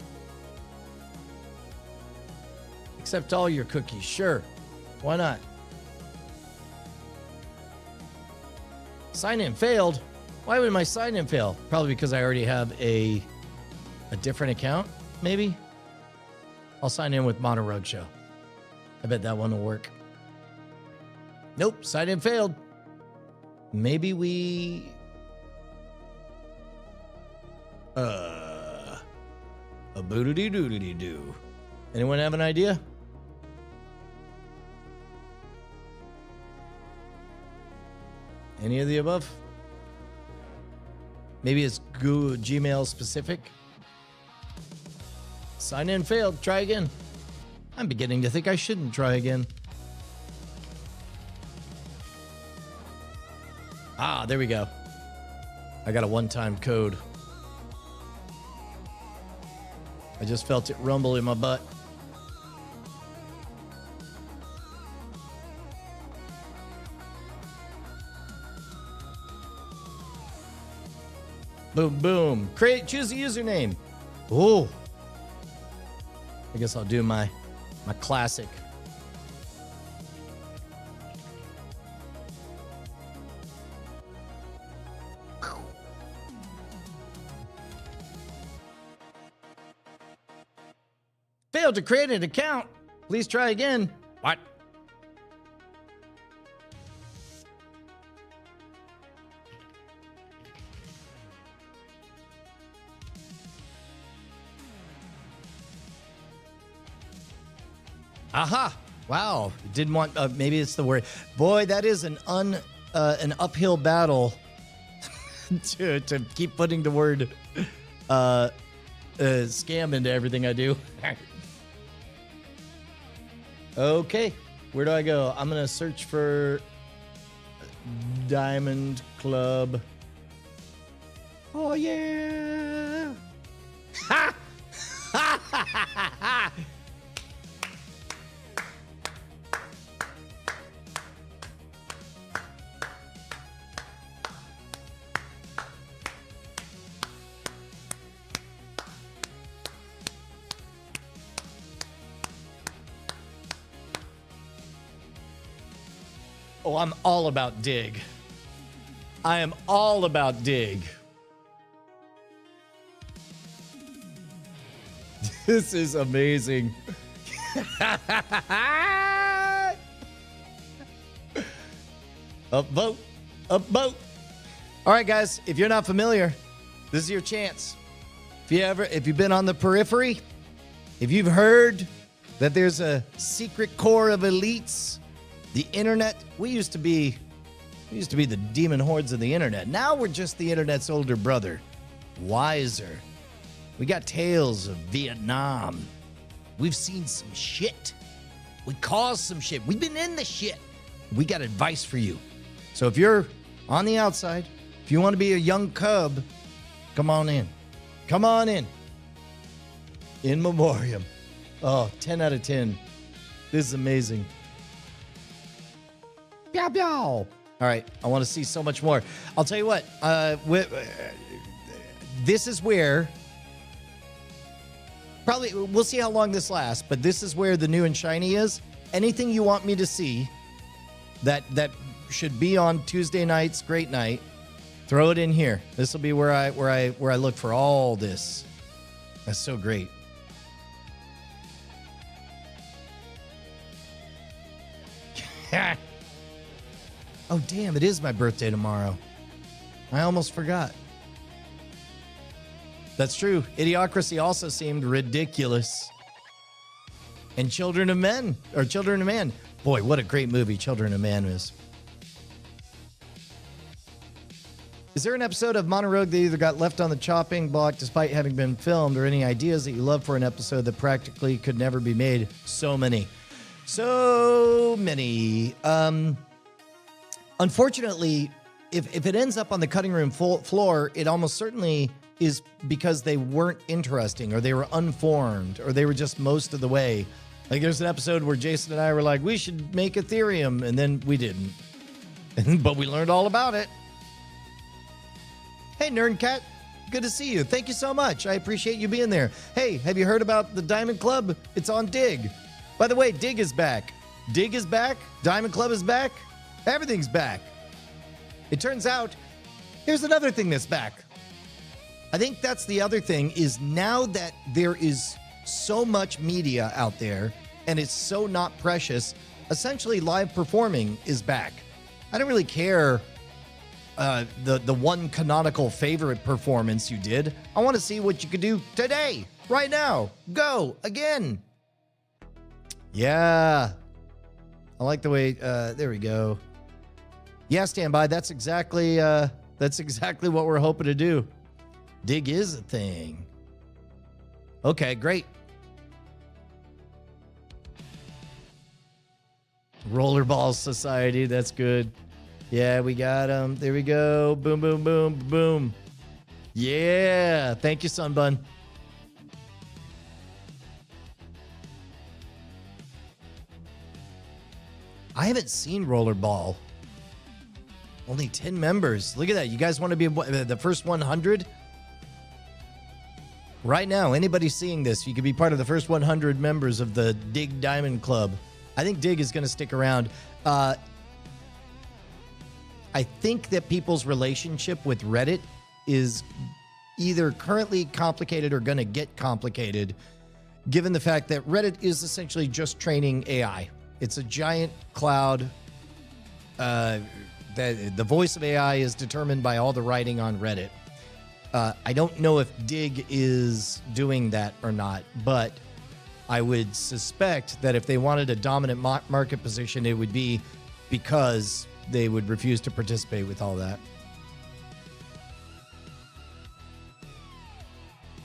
Accept all your cookies. Sure. Why not? Sign in failed. Why would my sign in fail? Probably because I already have a different account, maybe. I'll sign in with Mono Roadshow. I bet that one will work. Nope, sign in failed. Maybe we a boodity doodity doo. Anyone have an idea? Any of the above? Maybe it's Gmail specific. Sign in failed. Try again. I'm beginning to think I shouldn't try again. Ah, there we go. I got a one-time code. I just felt it rumble in my butt. Boom, boom. Choose a username. Oh. I guess I'll do my classic. Failed to create an account. Please try again. What? Aha! Wow. Didn't want. Maybe it's the word. Boy, that is an uphill battle to keep putting the word scam into everything I do. Okay, where do I go? I'm gonna search for Diamond Club. Oh yeah! Ha! Ha ha ha ha! Oh, I'm all about dig. I am all about dig. This is amazing. Upvote. Upvote. All right, guys, if you're not familiar, this is your chance. If you've been on the periphery, if you've heard that there's a secret core of elites, the internet, we used to be the demon hordes of the internet. Now we're just the internet's older brother, wiser. We got tales of Vietnam. We've seen some shit. We caused some shit. We've been in the shit. We got advice for you. So if you're on the outside, if you want to be a young cub, come on in. Come on in. In memoriam. Oh, 10 out of 10. This is amazing. Pew, pew. All right, I want to see so much more. I'll tell you what. This is where probably we'll see how long this lasts, but this is where the new and shiny is. Anything you want me to see that should be on Tuesday nights, great night, throw it in here. This will be where I look for all this. That's so great. Oh, damn, it is my birthday tomorrow. I almost forgot. That's true. Idiocracy also seemed ridiculous. And Children of Men. Boy, what a great movie Children of Men is. Is there an episode of Monologue that either got left on the chopping block despite having been filmed, or any ideas that you love for an episode that practically could never be made? So many. So many. Unfortunately, if it ends up on the cutting room floor, it almost certainly is because they weren't interesting, or they were unformed, or they were just most of the way. Like there's an episode where Jason and I were like, we should make Ethereum, and then we didn't. But we learned all about it. Hey, Nerdcat. Good to see you. Thank you so much. I appreciate you being there. Hey, have you heard about the Diamond Club? It's on Dig. By the way, Dig is back. Dig is back. Diamond Club is back. Everything's back. It turns out, here's another thing that's back. I think that's the other thing is now that there is so much media out there and it's so not precious, essentially live performing is back. I don't really care the one canonical favorite performance you did. I want to see what you could do today, right now. Go again. Yeah. I like the way, there we go. Yeah, stand by. That's exactly what we're hoping to do. Dig is a thing. Okay, great. Rollerball Society, that's good. Yeah, we got him. There we go. Boom, boom, boom, boom. Yeah, thank you, Sunbun. I haven't seen Rollerball. Only 10 members. Look at that. You guys want to be the first 100? Right now, anybody seeing this, you could be part of the first 100 members of the Dig Diamond Club. I think Dig is going to stick around. I think that people's relationship with Reddit is either currently complicated or going to get complicated, given the fact that Reddit is essentially just training AI. It's a giant cloud. The voice of AI is determined by all the writing on Reddit. I don't know if Dig is doing that or not, but I would suspect that if they wanted a dominant market position, it would be because they would refuse to participate with all that.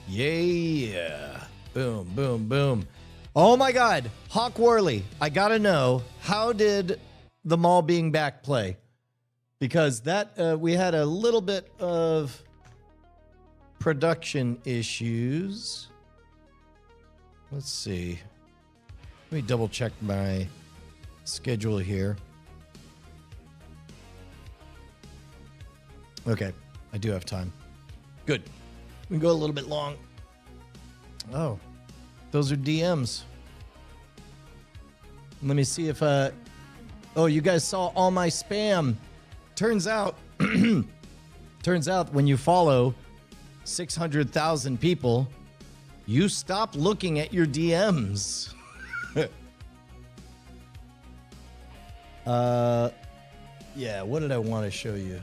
Yeah. Boom, boom, boom. Oh my God. Hawk Worley, I got to know, how did the mall being back play? Because that we had a little bit of production issues. Let's see. Let me double check my schedule here. Okay, I do have time. Good. We can go a little bit long. Oh, those are DMs. Let me see if oh, you guys saw all my spam. Turns out when you follow 600,000 people, you stop looking at your DMs. Yeah, what did I want to show you?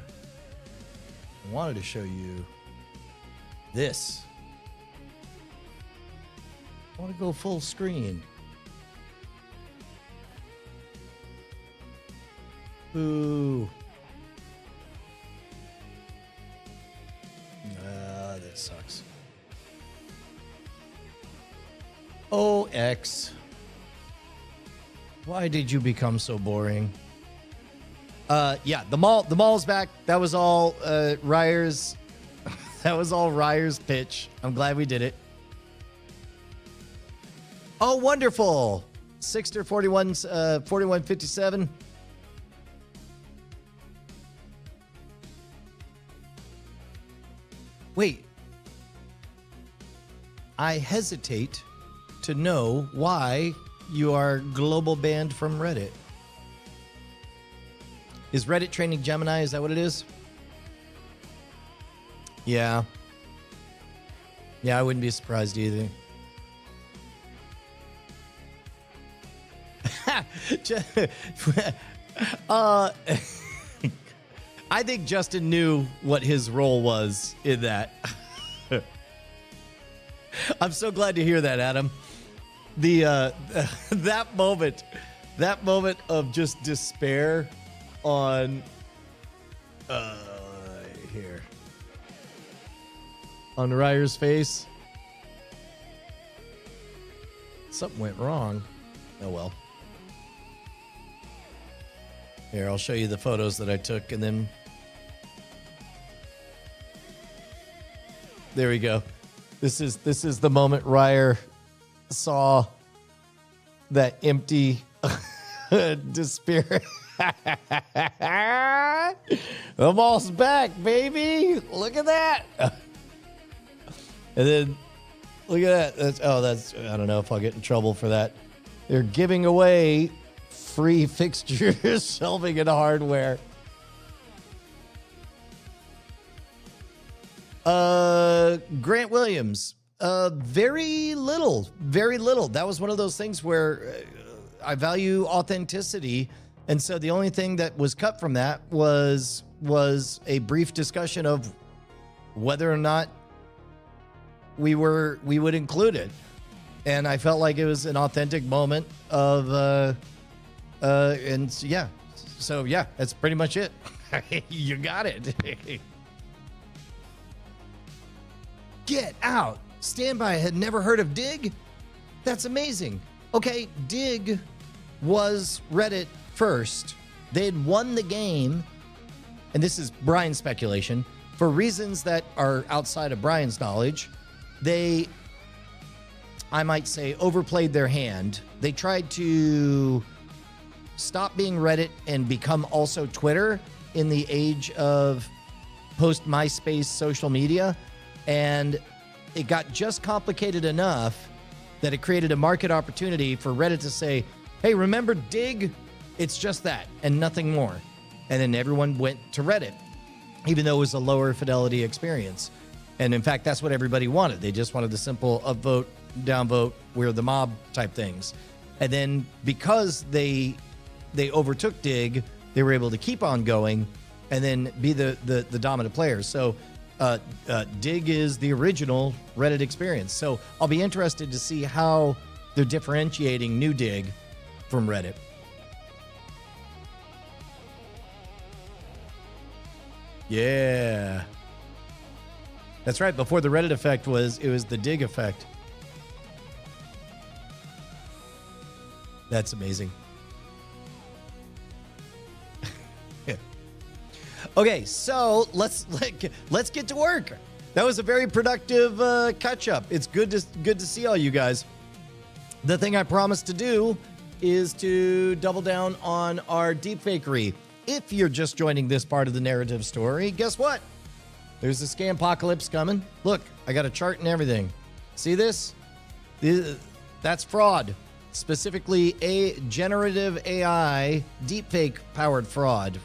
I wanted to show you this. I want to go full screen. Ooh. That sucks. Oh, X. Why did you become so boring? Yeah, the mall's back. That was all Ryer's. That was all Ryer's pitch. I'm glad we did it. Oh, wonderful. Sixter 4157. Wait. I hesitate to know why you are global banned from Reddit. Is Reddit training Gemini? Is that what it is? Yeah. Yeah, I wouldn't be surprised either. I think Justin knew what his role was in that. I'm so glad to hear that, Adam. The that moment of just despair on here on Ryer's face. Something went wrong. Oh well. Here, I'll show you the photos that I took, and then there we go. This is the moment Ryer saw that empty despair. The mall's back, baby. Look at that. And then look at that. That's I don't know if I'll get in trouble for that. They're giving away free fixtures, shelving, and hardware. Grant Williams. Very little. That was one of those things where I value authenticity. And so the only thing that was cut from that was a brief discussion of whether or not we would include it. And I felt like it was an authentic moment of, and yeah. So yeah, that's pretty much it. You got it. Get out. Standby had never heard of Dig? That's amazing. Okay, Dig was Reddit first. They had won the game, and this is Brian's speculation, for reasons that are outside of Brian's knowledge. They, I might say, overplayed their hand. They tried to stop being Reddit and become also Twitter in the age of post-MySpace social media, and it got just complicated enough that it created a market opportunity for Reddit to say, hey, remember Dig? It's just that and nothing more. And then everyone went to Reddit, even though it was a lower fidelity experience. And in fact, that's what everybody wanted. They just wanted the simple upvote, downvote, we're the mob type things. And then because they overtook Dig, they were able to keep on going and then be the dominant players. So Dig is the original Reddit experience. So I'll be interested to see how they're differentiating new Dig from Reddit. Yeah. That's right. Before the Reddit effect it was the Dig effect. That's amazing. Okay, so let's get to work. That was a very productive catch up. It's good to see all you guys. The thing I promised to do is to double down on our deepfakery. If you're just joining this part of the narrative story, guess what? There's a Scampocalypse coming. Look, I got a chart and everything. See this? That's fraud. Specifically, a generative AI deepfake powered fraud.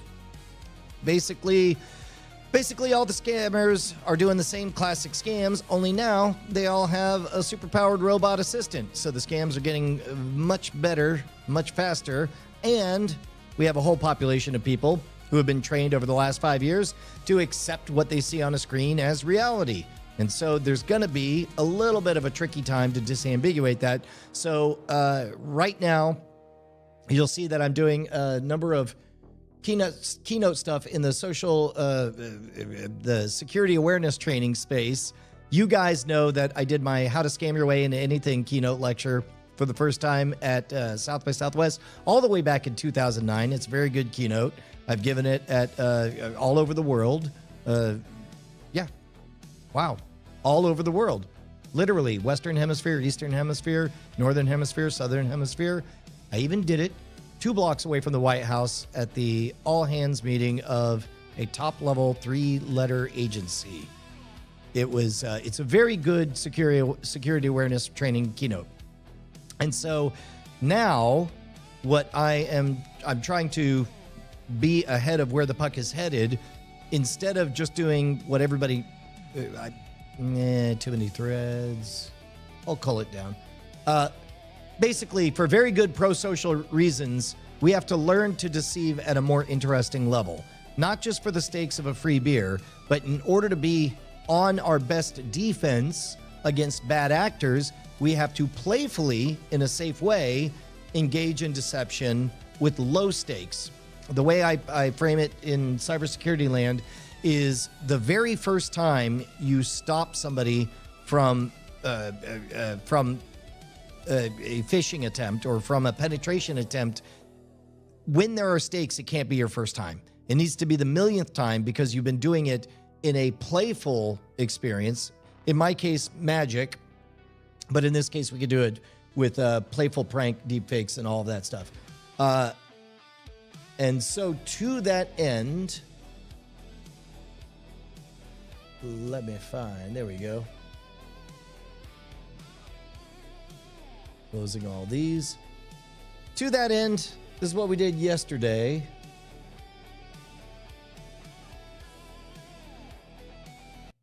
Basically all the scammers are doing the same classic scams, only now they all have a superpowered robot assistant. So the scams are getting much better, much faster, and we have a whole population of people who have been trained over the last 5 years to accept what they see on a screen as reality. And so there's going to be a little bit of a tricky time to disambiguate that. So right now, you'll see that I'm doing a number of keynote stuff in the social, the security awareness training space. You guys know that I did my How to Scam Your Way into Anything keynote lecture for the first time at South by Southwest all the way back in 2009. It's a very good keynote. I've given it at all over the world. Yeah. Wow. All over the world. Literally, Western Hemisphere, Eastern Hemisphere, Northern Hemisphere, Southern Hemisphere. I even did it 2 blocks away from the White House at the all-hands meeting of a top-level 3-letter agency. It was it's a very good security awareness training keynote. And so now what I'm trying to be ahead of where the puck is headed instead of just doing what everybody too many threads. I'll cull it down. Basically, for very good pro-social reasons, we have to learn to deceive at a more interesting level. Not just for the stakes of a free beer, but in order to be on our best defense against bad actors, we have to playfully, in a safe way, engage in deception with low stakes. The way I frame it in cybersecurity land is the very first time you stop somebody from a phishing attempt or from a penetration attempt, when there are stakes, it can't be your first time. It needs to be the millionth time because you've been doing it in a playful experience. In my case, magic, but in this case, we could do it with playful prank, deepfakes, and all of that stuff. And so to that end, let me find, there we go. Closing all these. To that end, this is what we did yesterday.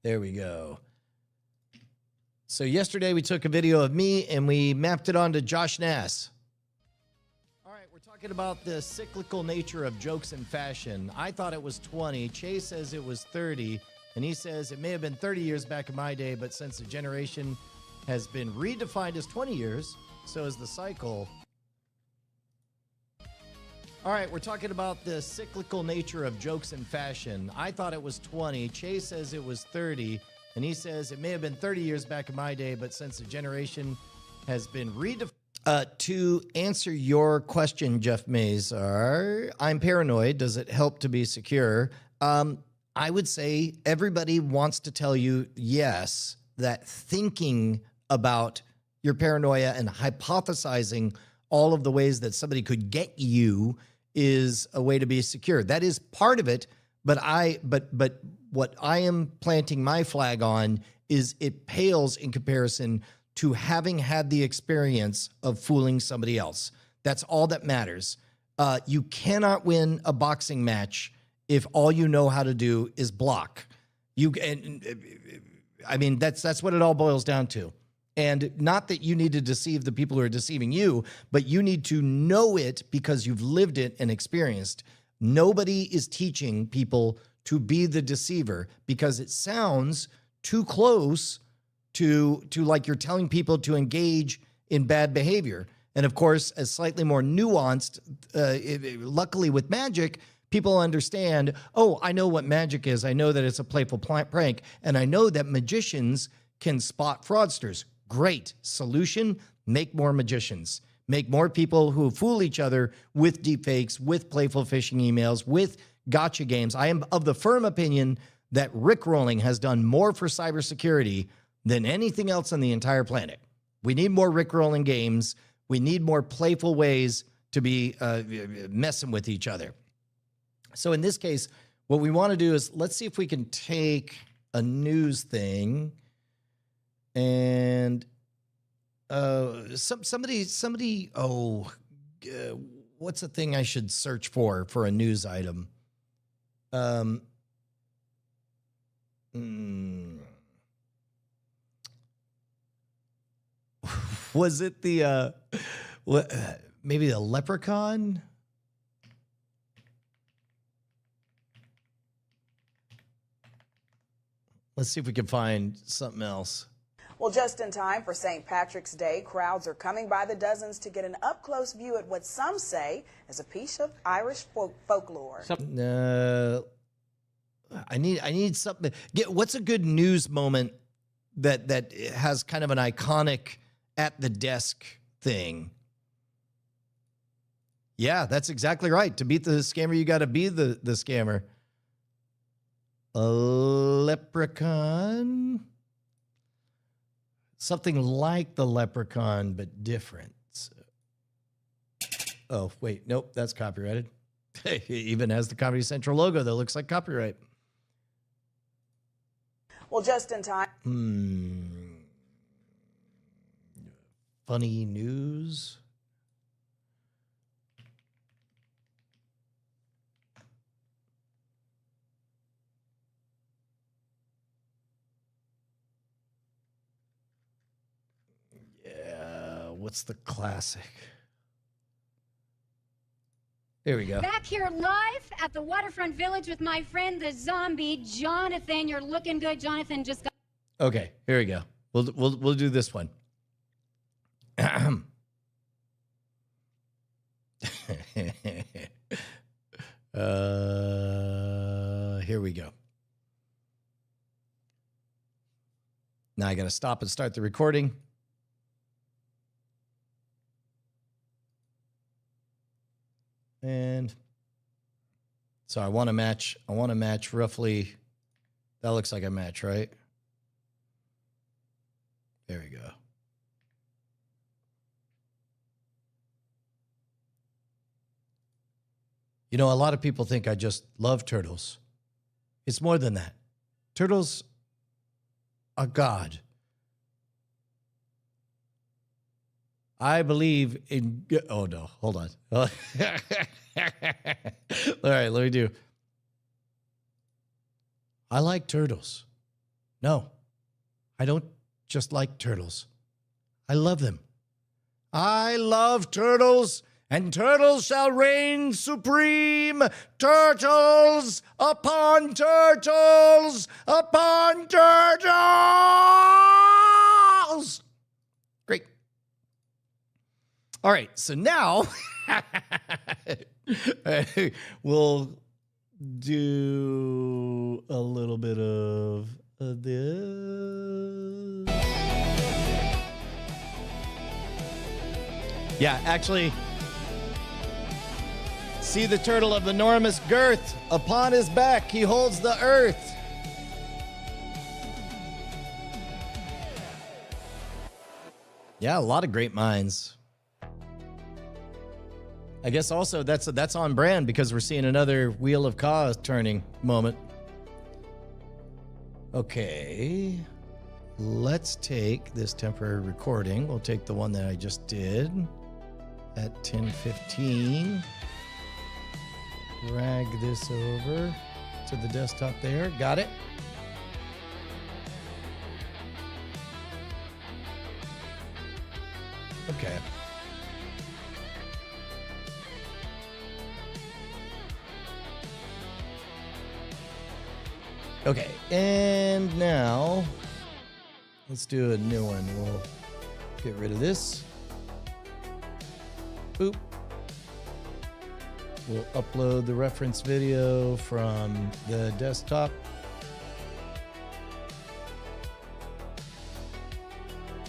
There we go. So yesterday we took a video of me and we mapped it onto Josh Nass. All right, we're talking about the cyclical nature of jokes and fashion. I thought it was 20. Chase says it was 30. And he says it may have been 30 years back in my day, but since the generation has been redefined as 20 years, so is the cycle. All right, we're talking about the cyclical nature of jokes and fashion. I thought it was 20. Chase says it was 30. And he says it may have been 30 years back in my day, but since the generation has been redefined. To answer your question, Jeff Mazar, I'm paranoid. Does it help to be secure? I would say everybody wants to tell you, yes, that thinking about your paranoia and hypothesizing all of the ways that somebody could get you is a way to be secure. That is part of it, but what I am planting my flag on is it pales in comparison to having had the experience of fooling somebody else. That's all that matters. You cannot win a boxing match if all you know how to do is block. I mean, that's what it all boils down to. And not that you need to deceive the people who are deceiving you, but you need to know it because you've lived it and experienced. Nobody is teaching people to be the deceiver because it sounds too close to like you're telling people to engage in bad behavior. And of course, as slightly more nuanced, luckily with magic, people understand, oh, I know what magic is. I know that it's a playful prank. And I know that magicians can spot fraudsters. Great. Solution, make more magicians. Make more people who fool each other with deepfakes, with playful phishing emails, with gotcha games. I am of the firm opinion that rickrolling has done more for cybersecurity than anything else on the entire planet. We need more rickrolling games. We need more playful ways to be messing with each other. So in this case, what we want to do is let's see if we can take a news thing and somebody. What's the thing I should search for a news item? Was it the maybe the leprechaun? Let's see if we can find something else. Well, just in time for St. Patrick's Day, crowds are coming by the dozens to get an up-close view at what some say is a piece of Irish folklore. I need something. What's a good news moment that has kind of an iconic at the desk thing? Yeah, that's exactly right. To beat the scammer, you got to be the scammer. A leprechaun. Something like the leprechaun, but different. Oh, wait. Nope, that's copyrighted. It even has the Comedy Central logo that looks like copyright. Well, just in time. Funny news. What's the classic? Here we go. Back here live at the Waterfront Village with my friend, the zombie, Jonathan. You're looking good. Jonathan just got... Okay, here we go. We'll do this one. Here we go. Now I got to stop and start the recording. And so I want to match roughly. That looks like a match, right? There we go. You know, a lot of people think I just love turtles. It's more than that. Turtles are God. I believe in. Oh, no. Hold on. All right, let me do. I like turtles. No, I don't just like turtles. I love them. I love turtles, and turtles shall reign supreme. Turtles upon turtles upon turtles. Great. All right, so now we'll do a little bit of this. Yeah, actually, see the turtle of enormous girth. Upon his back, he holds the earth. Yeah, a lot of great minds. I guess also that's on brand because we're seeing another Wheel of Cause turning moment. Okay. Let's take this temporary recording. We'll take the one that I just did at 10:15. Drag this over to the desktop there. Got it? Okay. Okay, and now let's do a new one. We'll get rid of this. Boop. We'll upload the reference video from the desktop.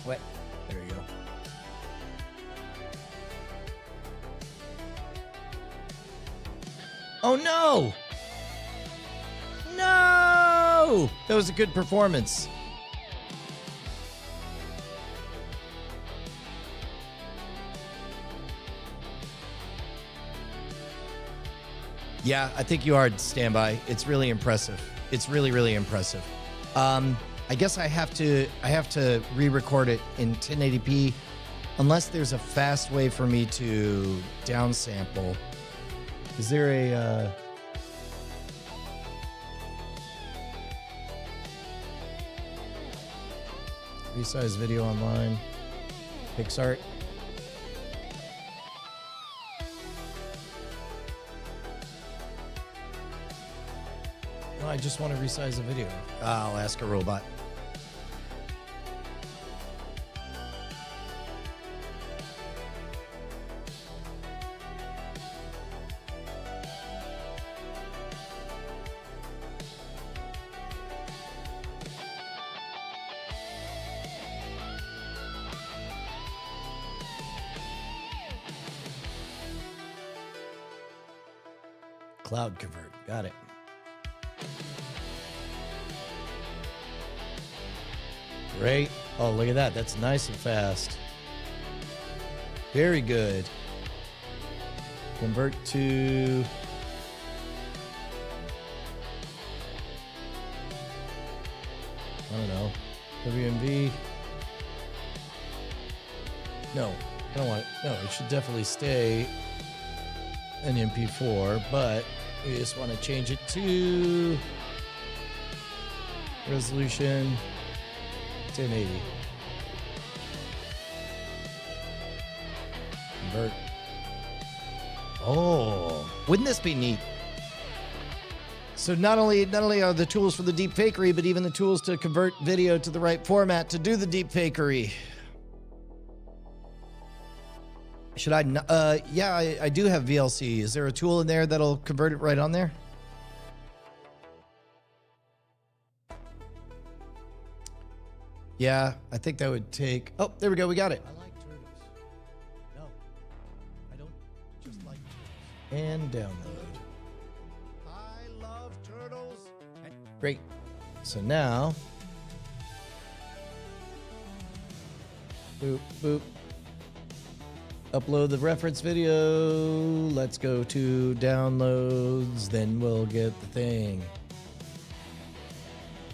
What? There you go. Oh no! No! That was a good performance. Yeah, I think you are standby. It's really impressive. It's really, really impressive. I guess I have to re-record it in 1080p, unless there's a fast way for me to downsample. Is there a resize video online? PixArt. No, I just want to resize the video. I'll ask a robot. Cloud convert. Got it. Great. Oh, look at that. That's nice and fast. Very good. Convert to... I don't know. WMV. No, I don't want it. No, it should definitely stay an MP4, but we just want to change it to resolution 1080. Convert. Oh, wouldn't this be neat? So not only are the tools for the deepfakery, but even the tools to convert video to the right format to do the deepfakery. Should I? Yeah, I do have VLC. Is there a tool in there that'll convert it right on there? Yeah, I think that would take... Oh, there we go. We got it. I like turtles. No, I don't just like turtles. And download. I love turtles. Great. So now... Boop, boop. Upload the reference video. Let's go to downloads. Then we'll get the thing.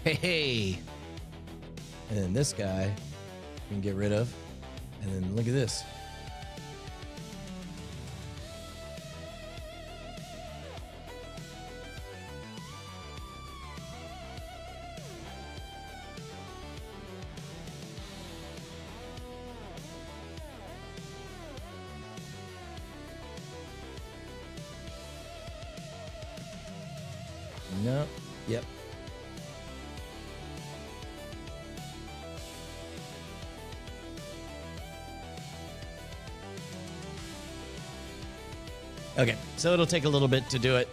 Hey. And then this guy we can get rid of. And then look at this. No. Yep. Okay, so it'll take a little bit to do it.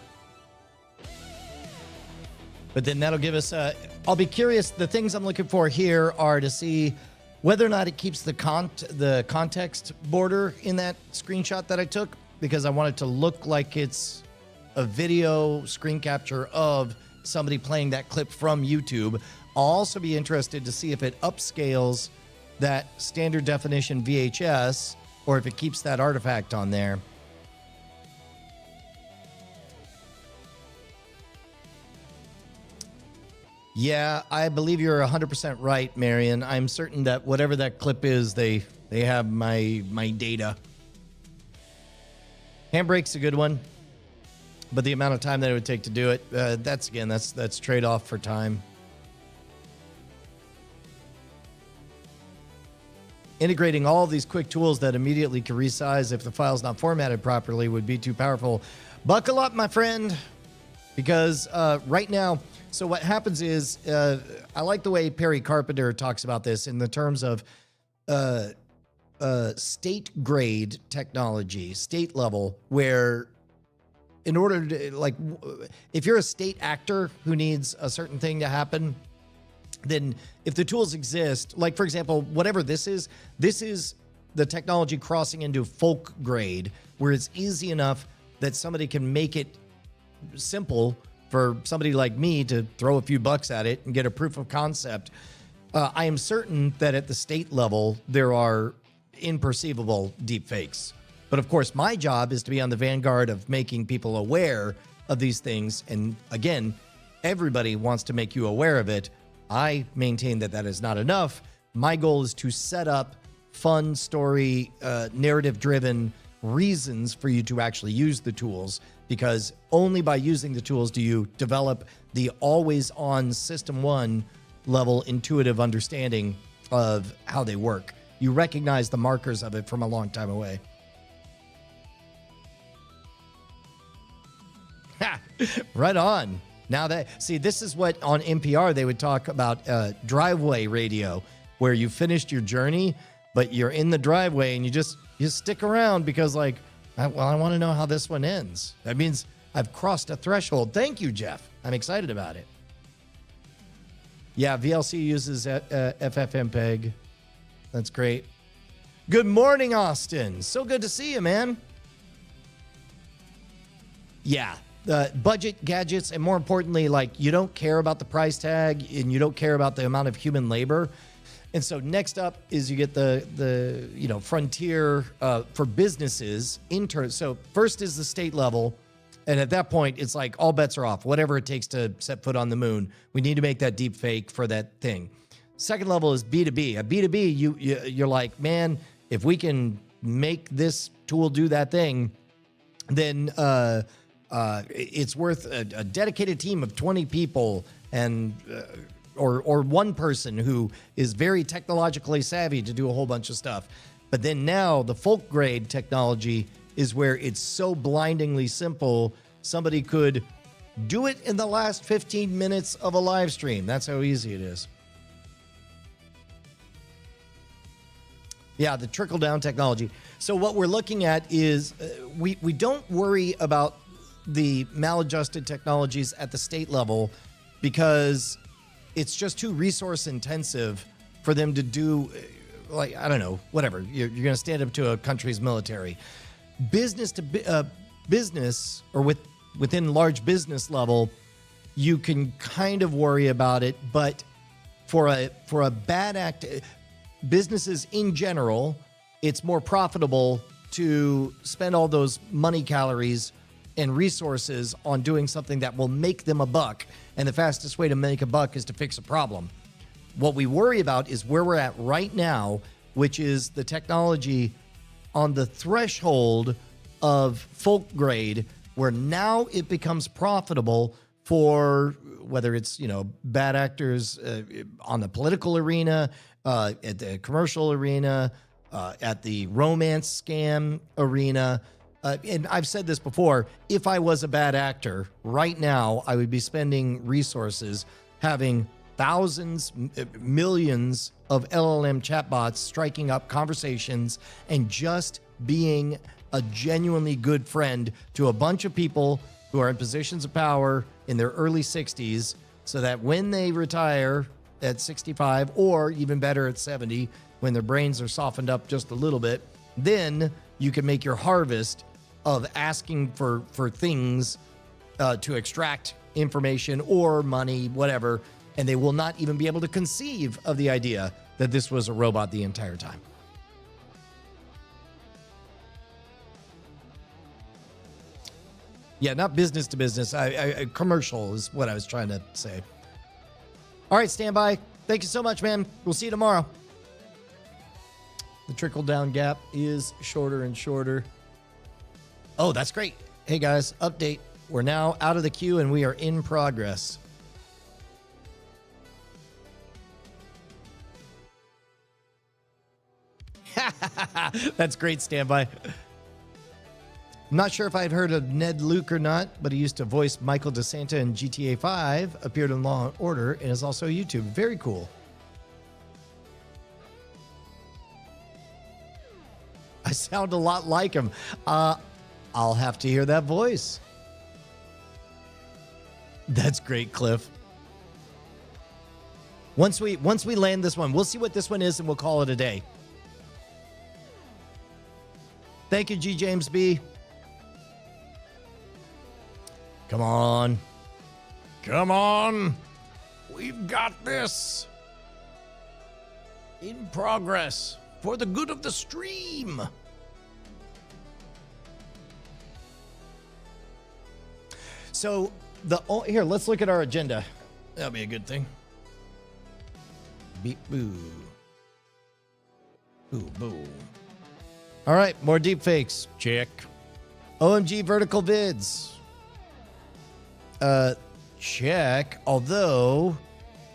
But then that'll give us, I'll be curious. The things I'm looking for here are to see whether or not it keeps the context border in that screenshot that I took, because I want it to look like it's a video screen capture of somebody playing that clip from YouTube. I'll also be interested to see if it upscales that standard definition VHS or if it keeps that artifact on there. Yeah, I believe you're 100% right, Marion. I'm certain that whatever that clip is, they have my data. Handbrake's a good one. But the amount of time that it would take to do it, that's trade-off for time. Integrating all of these quick tools that immediately can resize if the file's not formatted properly would be too powerful. Buckle up, my friend, because right now, so what happens is, I like the way Perry Carpenter talks about this in the terms of state grade technology, state level, where in order to, like, if you're a state actor who needs a certain thing to happen, then if the tools exist, like, for example, whatever this is the technology crossing into folk grade, where it's easy enough that somebody can make it simple for somebody like me to throw a few bucks at it and get a proof of concept. I am certain that at the state level, there are imperceivable deepfakes. But of course, my job is to be on the vanguard of making people aware of these things. And again, everybody wants to make you aware of it. I maintain that that is not enough. My goal is to set up fun story, narrative-driven reasons for you to actually use the tools, because only by using the tools do you develop the always-on System 1 level intuitive understanding of how they work. You recognize the markers of it from a long time away. Right on. Now that, see, this is what on NPR they would talk about, driveway radio, where you finished your journey, but you're in the driveway and you stick around because, like, I want to know how this one ends. That means I've crossed a threshold. Thank you, Jeff. I'm excited about it. Yeah, VLC uses FFmpeg. That's great. Good morning, Austin. So good to see you, man. Yeah. Budget, gadgets, and more importantly, like, you don't care about the price tag and you don't care about the amount of human labor. And so next up is you get the frontier for businesses. So first is the state level. And at that point, it's like all bets are off. Whatever it takes to set foot on the moon, we need to make that deep fake for that thing. Second level is B2B. At B2B, you're like, man, if we can make this tool do that thing, then it's worth a dedicated team of 20 people and or one person who is very technologically savvy to do a whole bunch of stuff. But then now the folk grade technology is where it's so blindingly simple, somebody could do it in the last 15 minutes of a live stream. That's how easy it is. Yeah, the trickle-down technology. So what we're looking at is we don't worry about the maladjusted technologies at the state level because it's just too resource intensive for them to do, like, I don't know, whatever. You're going to stand up to a country's military. Business to business, or within large business level, you can kind of worry about it, but for a bad act, businesses in general, it's more profitable to spend all those money calories and resources on doing something that will make them a buck. And the fastest way to make a buck is to fix a problem. What we worry about is where we're at right now, which is the technology on the threshold of folk grade, where now it becomes profitable for whether it's, bad actors on the political arena, at the commercial arena, at the romance scam arena. And I've said this before, if I was a bad actor right now, I would be spending resources having thousands, millions of LLM chatbots striking up conversations and just being a genuinely good friend to a bunch of people who are in positions of power in their early 60s, so that when they retire at 65 or even better at 70, when their brains are softened up just a little bit, then you can make your harvest of asking for things to extract information or money, whatever, and they will not even be able to conceive of the idea that this was a robot the entire time. Yeah, not business to business. Commercial is what I was trying to say. All right, stand by. Thank you so much, man. We'll see you tomorrow. The trickle-down gap is shorter and shorter. Oh, that's great. Hey, guys, update. We're now out of the queue, and we are in progress. That's great, standby. I'm not sure if I'd heard of Ned Luke or not, but he used to voice Michael DeSanta in GTA 5, appeared in Law & Order, and is also YouTube. Very cool. I sound a lot like him. I'll have to hear that voice. That's great, Cliff. Once we land this one, we'll see what this one is, and we'll call it a day. Thank you, G. James B. Come on. Come on. We've got this. In progress. For the good of the stream. So, here, let's look at our agenda. That'll be a good thing. Beep boo. Boo boo. All right, more deepfakes. Check. OMG vertical vids. Check. Although,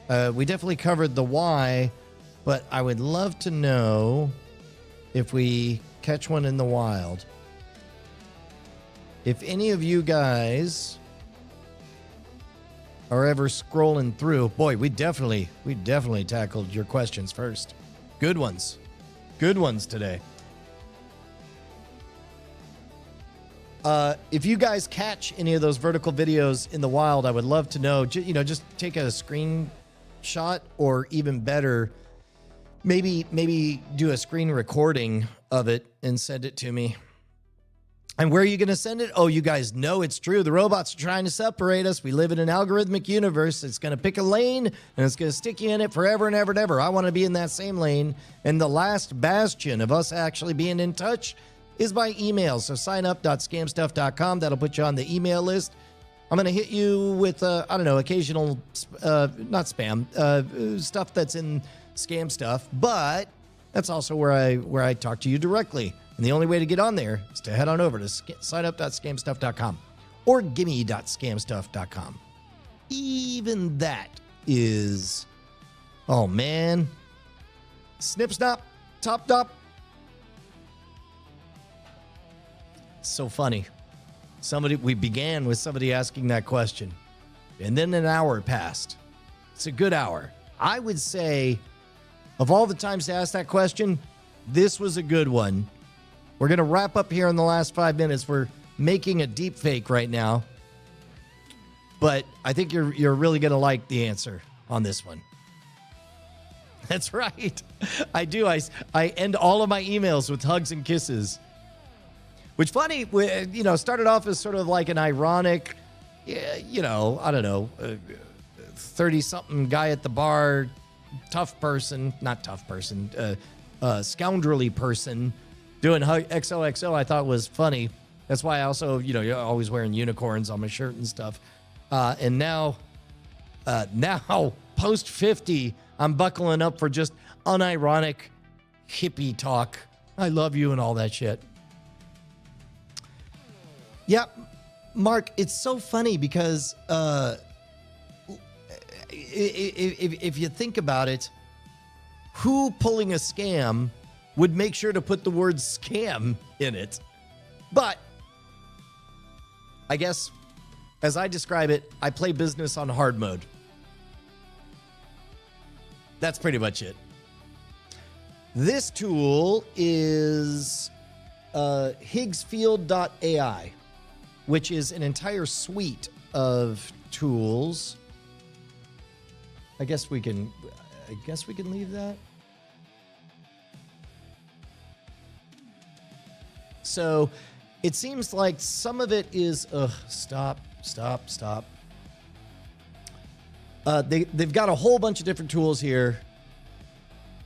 we definitely covered the why, but I would love to know if we catch one in the wild. If any of you guys are ever scrolling through, boy, we definitely tackled your questions first. Good ones. Good ones today. If you guys catch any of those vertical videos in the wild, I would love to know. Just take a screenshot, or even better, maybe do a screen recording of it and send it to me. And where are you going to send it? Oh, you guys know it's true. The robots are trying to separate us. We live in an algorithmic universe. It's going to pick a lane, and it's going to stick you in it forever and ever and ever. I want to be in that same lane. And the last bastion of us actually being in touch is by email. So signup.scamstuff.com. That'll put you on the email list. I'm going to hit you with, occasional, not spam, stuff that's in scam stuff. But that's also where I talk to you directly. And the only way to get on there is to head on over to signup.scamstuff.com or gimme.scamstuff.com. Even that is, oh man, snip, snap, top, top. So funny. We began with somebody asking that question, and then an hour passed. It's a good hour. I would say, of all the times to ask that question, this was a good one. We're going to wrap up here in the last 5 minutes. We're making a deep fake right now, but I think you're really going to like the answer on this one. That's right. I do. I end all of my emails with hugs and kisses. Which, funny, started off as sort of like an ironic, 30-something guy at the bar, scoundrelly person, doing XOXO I thought was funny. That's why I also, you're always wearing unicorns on my shirt and stuff. And now post 50, I'm buckling up for just unironic hippie talk. I love you and all that shit. Yeah, Mark, it's so funny because if you think about it, who pulling a scam would make sure to put the word scam in it? But I guess, as I describe it, I play business on hard mode. That's pretty much it. This tool is Higgsfield.ai, which is an entire suite of tools. I guess we can leave that. So it seems like some of it is stop. They've got a whole bunch of different tools here,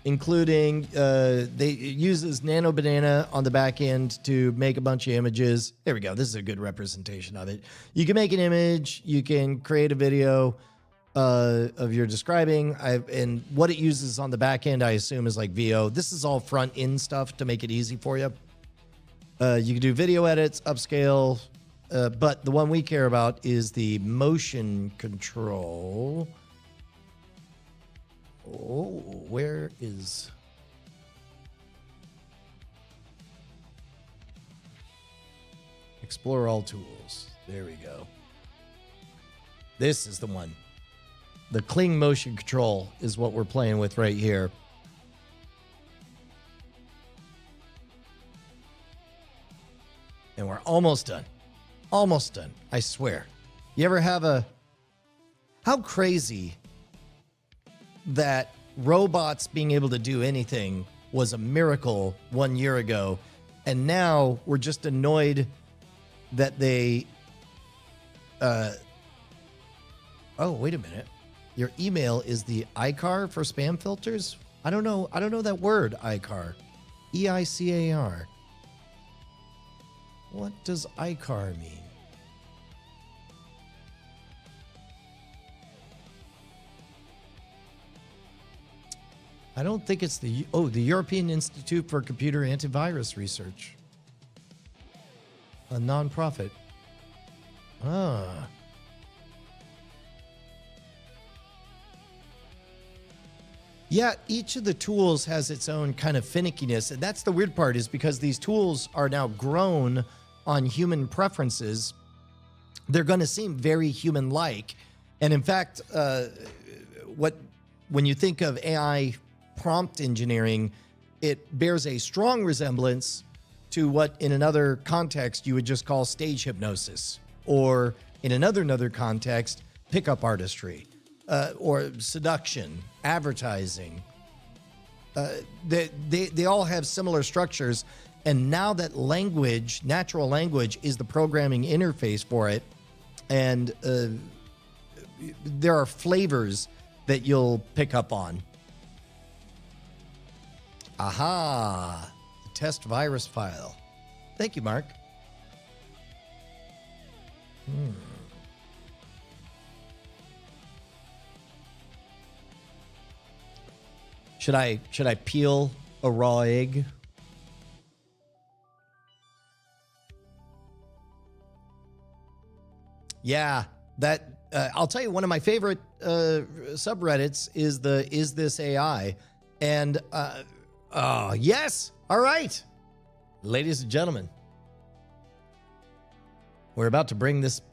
including it uses Nano Banana on the back end to make a bunch of images. There we go. This is a good representation of it. You can make an image. You can create a video of your describing. And what it uses on the back end, I assume, is like VO. This is all front end stuff to make it easy for you. You can do video edits, upscale, but the one we care about is the motion control. Oh, where is... Explore all tools. There we go. This is the one. The Kling motion control is what we're playing with right here. And we're almost done. Almost done. I swear. You ever have a... How crazy that robots being able to do anything was a miracle 1 year ago. And now we're just annoyed that they... Oh, wait a minute. Your email is the ICAR for spam filters? I don't know that word, ICAR. E-I-C-A-R. What does ICAR mean? I don't think it's the European Institute for Computer Antivirus Research. A nonprofit. Ah. Yeah, each of the tools has its own kind of finickiness. And that's the weird part, is because these tools are now grown on human preferences, they're going to seem very human-like. And in fact, when you think of AI prompt engineering, it bears a strong resemblance to what in another context you would just call stage hypnosis, or in another context, pickup artistry, or seduction, advertising. They all have similar structures. And now that language, natural language, is the programming interface for it, and there are flavors that you'll pick up on. Aha! The test virus file. Thank you, Mark. Should I peel a raw egg? Yeah, that I'll tell you, one of my favorite subreddits is the "Is This AI?" And yes, all right, ladies and gentlemen, we're about to bring this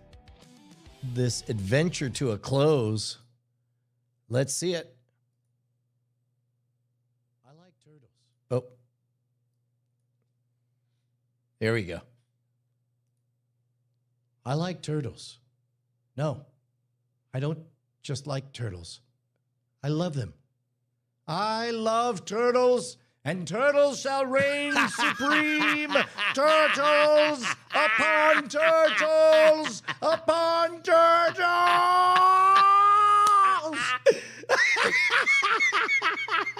adventure to a close. Let's see it. I like turtles. Oh, there we go. I like turtles. No, I don't just like turtles. I love them. I love turtles, and turtles shall reign supreme. Turtles upon turtles upon turtles.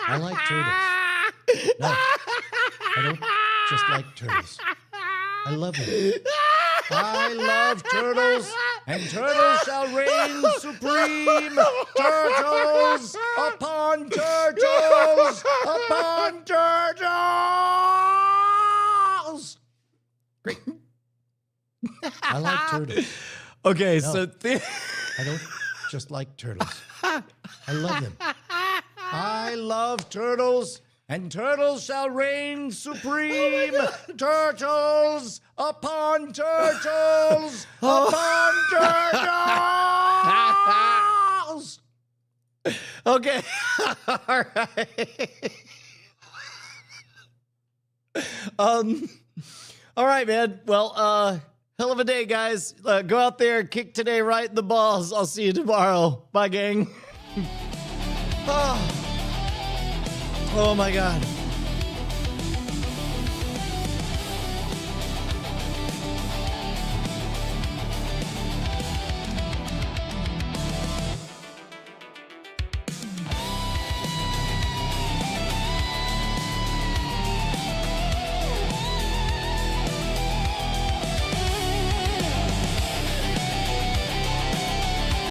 I like turtles. No, I don't just like turtles. I love them. I love turtles, and turtles shall reign supreme. Turtles upon turtles upon turtles. Great. I like turtles. Okay, No. so I don't just like turtles. I love them. I love turtles, and turtles shall reign supreme. Turtles upon turtles upon turtles. okay, all right. All right, man. Well, hell of a day, guys. Go out there and kick today right in the balls. I'll see you tomorrow. Bye, gang. Oh my God.